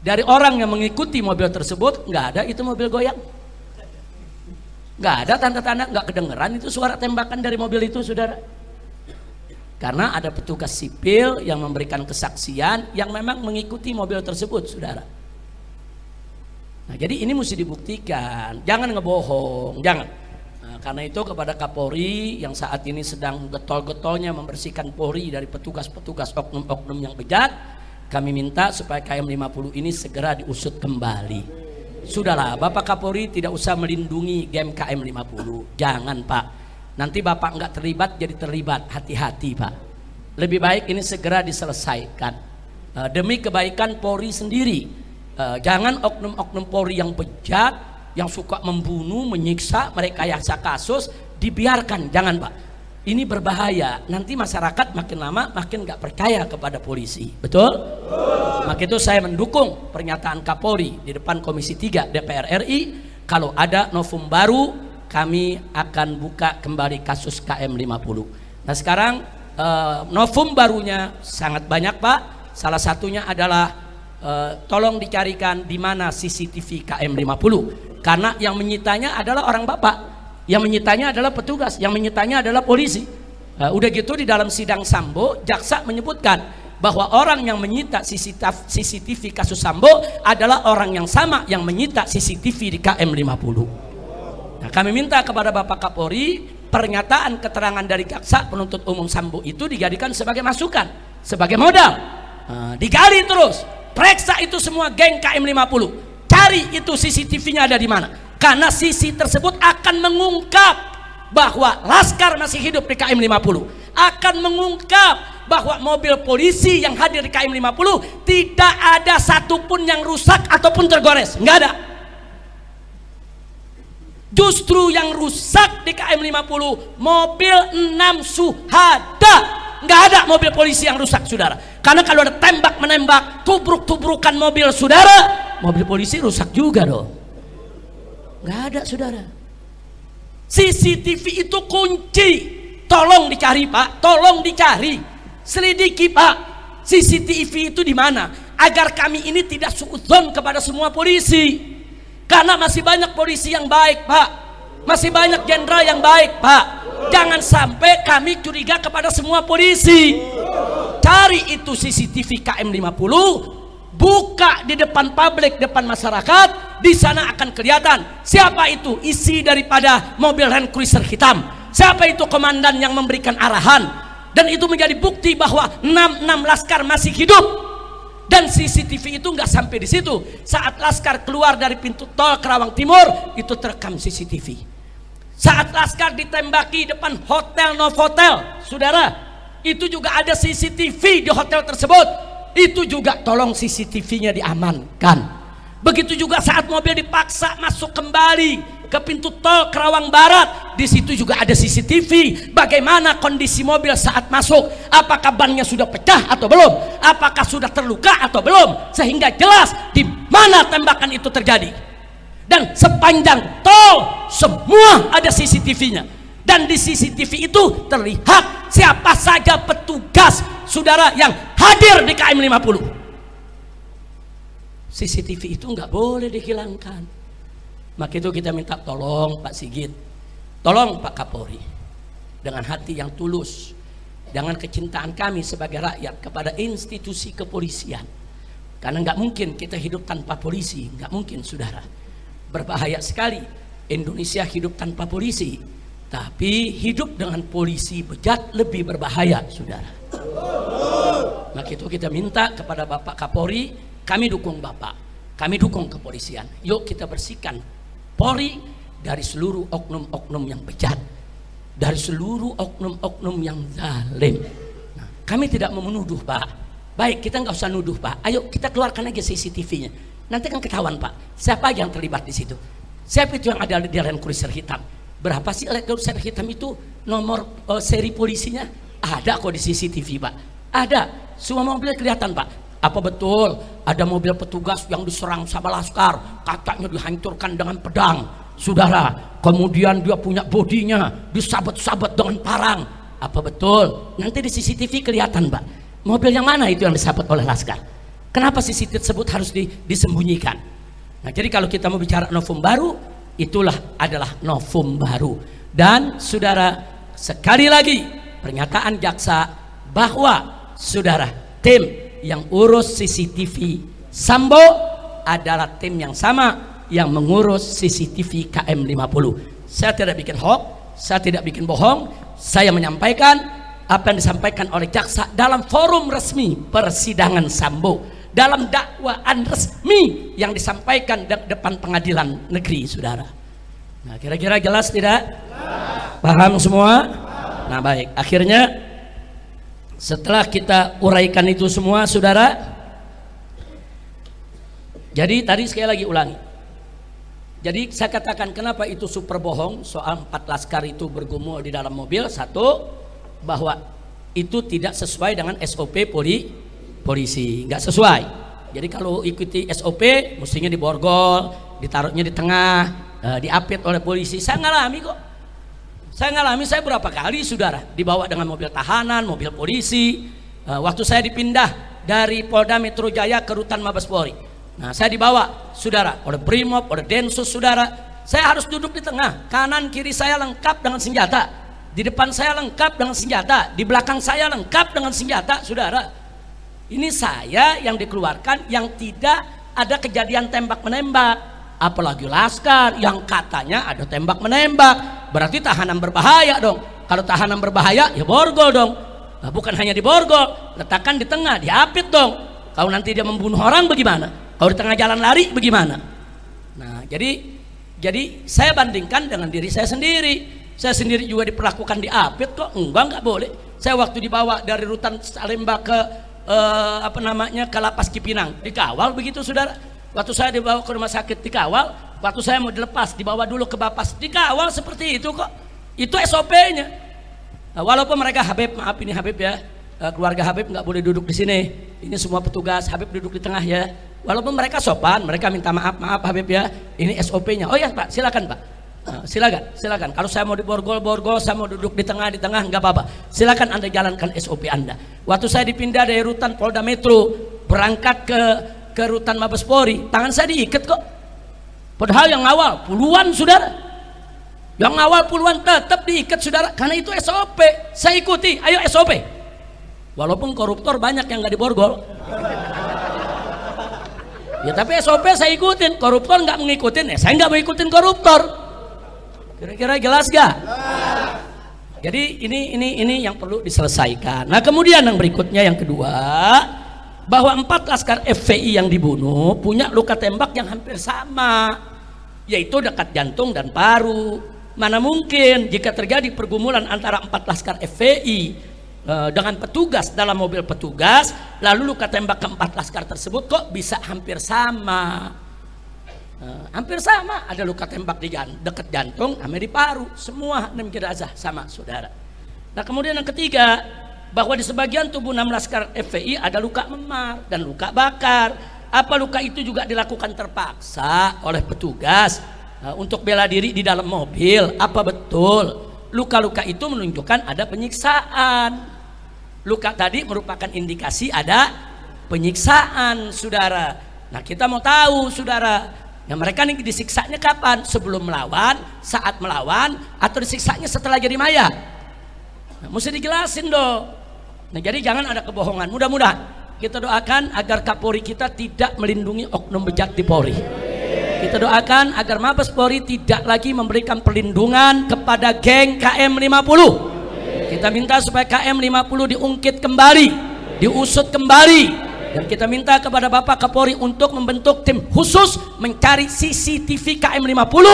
dari orang yang mengikuti mobil tersebut, nggak ada itu mobil goyang, nggak ada tanda-tanda, nggak kedengeran itu suara tembakan dari mobil itu, saudara. Karena ada petugas sipil yang memberikan kesaksian yang memang mengikuti mobil tersebut, saudara. Nah jadi ini mesti dibuktikan, jangan ngebohong, jangan. Karena itu kepada Kapolri yang saat ini sedang getol-getolnya membersihkan Polri dari petugas-petugas oknum-oknum yang bejat, kami minta supaya KM50 ini segera diusut kembali. Sudahlah, Bapak Kapolri tidak usah melindungi game KM50. Jangan, Pak. Nanti Bapak nggak terlibat jadi terlibat. Hati-hati, Pak. Lebih baik ini segera diselesaikan demi kebaikan Polri sendiri. Jangan oknum-oknum Polri yang bejat, yang suka membunuh, menyiksa, merekayasa kasus dibiarkan, jangan, Pak. Ini berbahaya. Nanti masyarakat makin lama makin nggak percaya kepada polisi. Betul? Maka itu saya mendukung pernyataan Kapolri di depan Komisi 3 DPR RI. Kalau ada novum baru, kami akan buka kembali kasus KM50. Nah sekarang novum barunya sangat banyak Pak. Salah satunya adalah tolong dicarikan di mana CCTV KM50. Karena yang menyitanya adalah orang Bapak, yang menyitanya adalah petugas, yang menyitanya adalah polisi. Udah gitu di dalam sidang Sambo, jaksa menyebutkan bahwa orang yang menyita CCTV kasus Sambo adalah orang yang sama yang menyita CCTV di KM50. Nah, kami minta kepada Bapak Kapolri, pernyataan keterangan dari jaksa penuntut umum Sambo itu dijadikan sebagai masukan, sebagai modal. Digali terus, periksa itu semua geng KM50, cari itu CCTV-nya ada di mana. Karena sisi tersebut akan mengungkap bahwa Laskar masih hidup di KM50, akan mengungkap bahwa mobil polisi yang hadir di KM50 tidak ada satupun yang rusak ataupun tergores, nggak ada. Justru yang rusak di KM50 mobil 6 Suhada, nggak ada mobil polisi yang rusak saudara. Karena kalau ada tembak menembak, tubruk-tubrukan mobil saudara, mobil polisi rusak juga dong. Nggak ada saudara. CCTV itu kunci. Tolong dicari Pak, tolong dicari, selidiki Pak. CCTV itu di mana? Agar kami ini tidak suudzon kepada semua polisi. Karena masih banyak polisi yang baik Pak, masih banyak jenderal yang baik Pak. Jangan sampai kami curiga kepada semua polisi. Cari itu CCTV KM50, buka di depan publik, depan masyarakat. Di sana akan kelihatan siapa itu isi daripada mobil Land Cruiser hitam, siapa itu komandan yang memberikan arahan, dan itu menjadi bukti bahwa 6 Laskar masih hidup. Dan CCTV itu nggak sampai di situ. Saat Laskar keluar dari pintu tol Kerawang Timur, itu terekam CCTV. Saat Laskar ditembaki depan hotel Novotel, saudara, itu juga ada CCTV di hotel tersebut. Itu juga tolong CCTV-nya diamankan. Begitu juga saat mobil dipaksa masuk kembali ke pintu tol Kerawang Barat, di situ juga ada CCTV. Bagaimana kondisi mobil saat masuk? Apakah bannya sudah pecah atau belum? Apakah sudah terluka atau belum? Sehingga jelas di mana tembakan itu terjadi. Dan sepanjang tol semua ada CCTV-nya. Dan di CCTV itu terlihat siapa saja petugas saudara yang hadir di KM50. CCTV itu nggak boleh dihilangkan. Maka itu kita minta tolong Pak Sigit, tolong Pak Kapolri, dengan hati yang tulus, dengan kecintaan kami sebagai rakyat kepada institusi kepolisian. Karena nggak mungkin kita hidup tanpa polisi, nggak mungkin saudara. Berbahaya sekali Indonesia hidup tanpa polisi, tapi hidup dengan polisi bejat lebih berbahaya saudara. Maka itu kita minta kepada Bapak Kapolri, kami dukung Bapak, kami dukung kepolisian. Yuk kita bersihkan Polri dari seluruh oknum-oknum yang bejat, dari seluruh oknum-oknum yang zalim. Nah, kami tidak mau menuduh Pak. Baik, kita nggak usah nuduh Pak. Ayo kita keluarkan aja CCTV-nya. Nanti kan ketahuan Pak, siapa yang terlibat di situ. Siapa itu yang ada di Land Cruiser hitam. Berapa sih Land Cruiser hitam itu nomor seri polisinya? Ada kok di CCTV Pak. Ada, semua mobil kelihatan Pak. Apa betul ada mobil petugas yang diserang sama Laskar, katanya dihancurkan dengan pedang saudara, kemudian dia punya bodinya disabet-sabet dengan parang? Apa betul? Nanti di CCTV kelihatan Pak, mobil yang mana itu yang disabet oleh Laskar. Kenapa CCTV tersebut harus disembunyikan? Nah jadi kalau kita mau bicara novum baru, itulah adalah novum baru. Dan saudara, sekali lagi pernyataan jaksa bahwa saudara, tim yang urus CCTV Sambo adalah tim yang sama yang mengurus CCTV KM50. Saya tidak bikin hoax, saya tidak bikin bohong. Saya menyampaikan apa yang disampaikan oleh jaksa dalam forum resmi persidangan Sambo, dalam dakwaan resmi yang disampaikan di depan pengadilan negeri saudara. Nah kira-kira jelas tidak? Paham semua? Nah baik, akhirnya setelah kita uraikan itu semua saudara, jadi tadi sekali lagi ulangi, Jadi saya katakan kenapa itu super bohong soal 4 laskar itu bergumul di dalam mobil. Satu, bahwa itu tidak sesuai dengan SOP polisi, nggak sesuai. Jadi kalau ikuti SOP mestinya diborgol, ditaruhnya di tengah, diapit oleh polisi. Saya ngalami kok. Saya berapa kali saudara dibawa dengan mobil tahanan, mobil polisi. Waktu saya dipindah dari Polda Metro Jaya ke Rutan Mabes Polri. Nah, saya dibawa saudara oleh Brimob, oleh Densus saudara. Saya harus duduk di tengah, kanan kiri saya lengkap dengan senjata. Di depan saya lengkap dengan senjata, di belakang saya lengkap dengan senjata, saudara. Ini saya yang dikeluarkan yang tidak ada kejadian tembak menembak, apalagi laskar yang katanya ada tembak menembak. Berarti tahanan berbahaya dong. Kalau tahanan berbahaya ya borgol dong. Nah, bukan hanya diborgol, letakkan di tengah, diapit dong. Kalau nanti dia membunuh orang bagaimana? Kalau di tengah jalan lari bagaimana? Nah, jadi saya bandingkan dengan diri saya sendiri. Saya sendiri juga diperlakukan diapit kok. Enggak boleh. Saya waktu dibawa dari Rutan Salemba ke ke Lapas Cipinang dikawal begitu saudara. Waktu saya dibawa ke rumah sakit dikawal. Waktu saya mau dilepas dibawa dulu ke Bapas dikawal seperti itu kok. Itu SOP-nya. Nah, walaupun mereka Habib, maaf ini Habib ya, keluarga Habib nggak boleh duduk di sini. Ini semua petugas, Habib duduk di tengah ya. Walaupun mereka sopan, mereka minta maaf Habib ya. Ini SOP-nya. Oh ya Pak, silakan Pak. Silakan. Kalau saya mau diborgol, saya mau duduk di tengah nggak apa-apa. Silakan Anda jalankan SOP Anda. Waktu saya dipindah dari Rutan Polda Metro berangkat ke Rutan Mabes Polri, tangan saya diikat kok. Padahal yang awal puluhan saudara, yang awal puluhan tetap diikat saudara, karena itu SOP. Saya ikuti, ayo SOP. Walaupun koruptor banyak yang nggak diborgol. Ya tapi SOP saya ikutin, koruptor nggak mengikutin, saya nggak mau ikutin koruptor. Kira-kira jelas gak? Jadi ini yang perlu diselesaikan. Nah kemudian yang berikutnya yang kedua, bahwa 4 laskar FPI yang dibunuh punya luka tembak yang hampir sama, yaitu dekat jantung dan paru. Mana mungkin jika terjadi pergumulan antara 4 laskar FPI dengan petugas dalam mobil petugas, lalu luka tembak ke-4 laskar tersebut kok bisa hampir sama? Hampir sama, ada luka tembak di dekat jantung sama di paru, semua 6 jenazah sama saudara. Nah kemudian yang ketiga, bahwa di sebagian tubuh 6 laskar FPI ada luka memar dan luka bakar. Apa luka itu juga dilakukan terpaksa oleh petugas untuk bela diri di dalam mobil? Apa betul luka-luka itu menunjukkan ada penyiksaan? Luka tadi merupakan indikasi ada penyiksaan saudara. Nah kita mau tahu saudara, nah, mereka nih disiksanya kapan? Sebelum melawan, saat melawan, atau disiksanya setelah jadi mayat? Nah, mesti dijelasin dong. Nah, jadi jangan ada kebohongan. Mudah-mudahan kita doakan agar Kapolri kita tidak melindungi oknum bejat di Polri. Kita doakan agar Mabes Polri tidak lagi memberikan perlindungan kepada geng KM50. Kita minta supaya KM50 diungkit kembali, diusut kembali. Dan kita minta kepada Bapak Kapolri untuk membentuk tim khusus mencari CCTV KM50,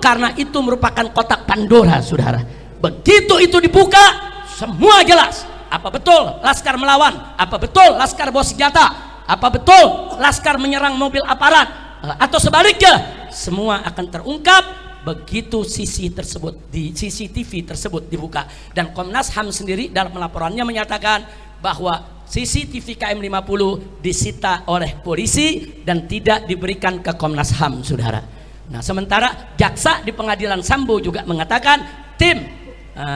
karena itu merupakan kotak Pandora saudara. Begitu itu dibuka, semua jelas. Apa betul laskar melawan? Apa betul laskar bawa senjata? Apa betul laskar menyerang mobil aparat? Atau sebaliknya, semua akan terungkap begitu CCTV tersebut dibuka. Dan Komnas HAM sendiri dalam laporannya menyatakan bahwa CCTV KM50 disita oleh polisi dan tidak diberikan ke Komnas HAM saudara. Nah sementara jaksa di pengadilan Sambo juga mengatakan tim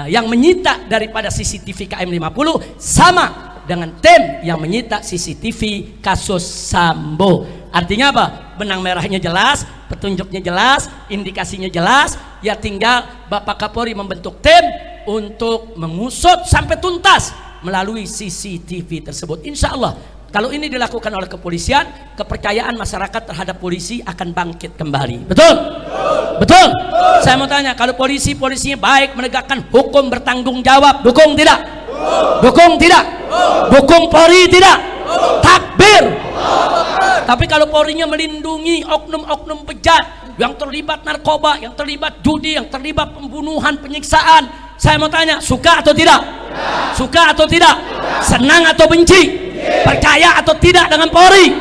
yang menyita daripada CCTV KM50 sama dengan tim yang menyita CCTV kasus Sambo. Artinya apa? Benang merahnya jelas, petunjuknya jelas, indikasinya jelas. Ya tinggal Bapak Kapolri membentuk tim untuk mengusut sampai tuntas melalui CCTV tersebut. Insya Allah kalau ini dilakukan oleh kepolisian, kepercayaan masyarakat terhadap polisi akan bangkit kembali. Betul? Betul? Saya mau tanya, kalau polisinya baik, menegakkan hukum, bertanggung jawab, dukung tidak? Dukung tidak? Dukung Polri tidak? Takbir. Tapi kalau Polrinya melindungi oknum-oknum bejat yang terlibat narkoba, yang terlibat judi, yang terlibat pembunuhan, penyiksaan, saya mau tanya, suka atau tidak? Suka atau tidak? Senang atau benci? Percaya atau tidak dengan Polri?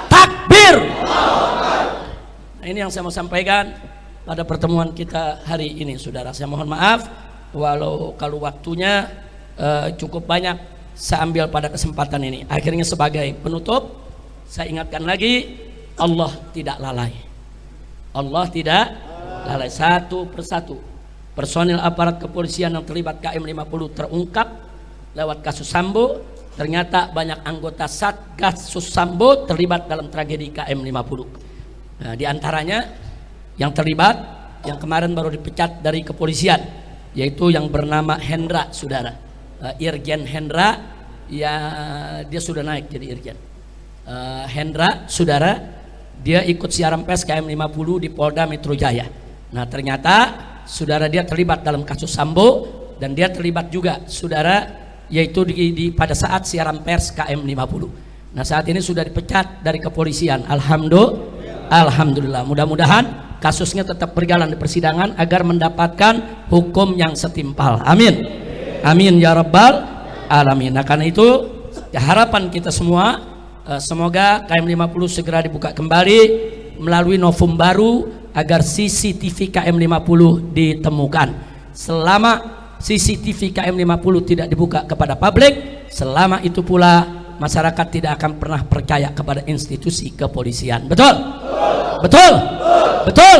Takbir. Nah, ini yang saya mau sampaikan pada pertemuan kita hari ini, saudara. Saya mohon maaf kalau waktunya cukup banyak saya ambil pada kesempatan ini. Akhirnya sebagai penutup, saya ingatkan lagi, Allah tidak lalai. Allah tidak lalai. Satu persatu personil aparat kepolisian yang terlibat KM50 terungkap lewat kasus Sambo. Ternyata banyak anggota Satgas Sambo terlibat dalam tragedi KM50. Nah, di antaranya yang terlibat, yang kemarin baru dipecat dari kepolisian, yaitu yang bernama Hendra, saudara. Irjen Hendra, ya dia sudah naik jadi Irjen. Hendra, saudara, dia ikut siaran pers KM50 di Polda Metro Jaya. Nah, ternyata saudara dia terlibat dalam kasus Sambo, dan dia terlibat juga, saudara, yaitu pada saat siaran pers KM50. Nah, saat ini sudah dipecat dari kepolisian. Alhamdulillah. Mudah-mudahan kasusnya tetap berjalan di persidangan agar mendapatkan hukum yang setimpal. Amin. Amin ya rabbal alamin. Nah, karena itu harapan kita semua, semoga KM50 segera dibuka kembali melalui novum baru agar CCTV KM50 ditemukan. Selama CCTV KM50 tidak dibuka kepada publik, selama itu pula masyarakat tidak akan pernah percaya kepada institusi kepolisian. Betul? Betul? Betul?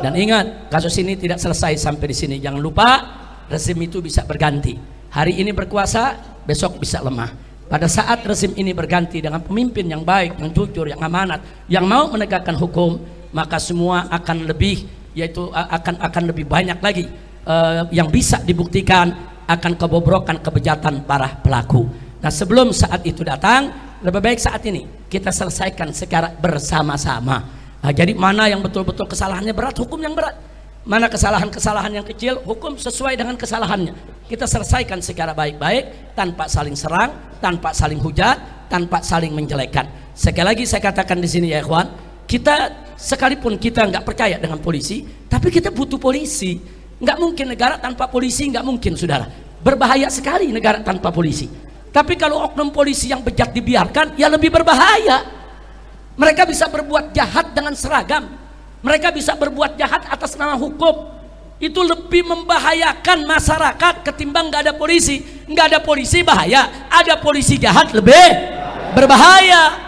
Dan ingat, kasus ini tidak selesai sampai di sini. Jangan lupa, rezim itu bisa berganti. Hari ini berkuasa, besok bisa lemah. Pada saat rezim ini berganti dengan pemimpin yang baik, yang jujur, yang amanat, yang mau menegakkan hukum, maka semua akan lebih, yaitu akan lebih banyak lagi yang bisa dibuktikan akan kebobrokan kebejatan para pelaku. Nah, sebelum saat itu datang, lebih baik saat ini kita selesaikan secara bersama-sama. Nah, jadi mana yang betul-betul kesalahannya berat, hukum yang berat. Mana kesalahan-kesalahan yang kecil, hukum sesuai dengan kesalahannya. Kita selesaikan secara baik-baik, tanpa saling serang, tanpa saling hujat, tanpa saling menjelekkan. Sekali lagi saya katakan di sini ya ikhwan, kita sekalipun kita nggak percaya dengan polisi, tapi kita butuh polisi. Nggak mungkin negara tanpa polisi, nggak mungkin, saudara. Berbahaya sekali negara tanpa polisi. Tapi kalau oknum polisi yang bejat dibiarkan, ya lebih berbahaya. Mereka bisa berbuat jahat dengan seragam, mereka bisa berbuat jahat atas nama hukum. Itu lebih membahayakan masyarakat ketimbang nggak ada polisi. Nggak ada polisi bahaya, ada polisi jahat lebih berbahaya.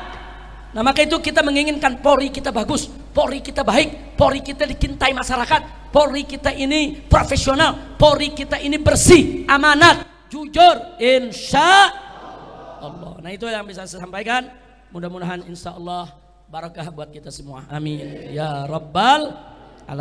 Nah, maka itu kita menginginkan Polri kita bagus, Polri kita baik, Polri kita dicintai masyarakat, Polri kita ini profesional, Polri kita ini bersih, amanat, jujur, insya Allah. Nah, itu yang bisa saya sampaikan. Mudah-mudahan insya Allah barakah buat kita semua. Amin ya rabbal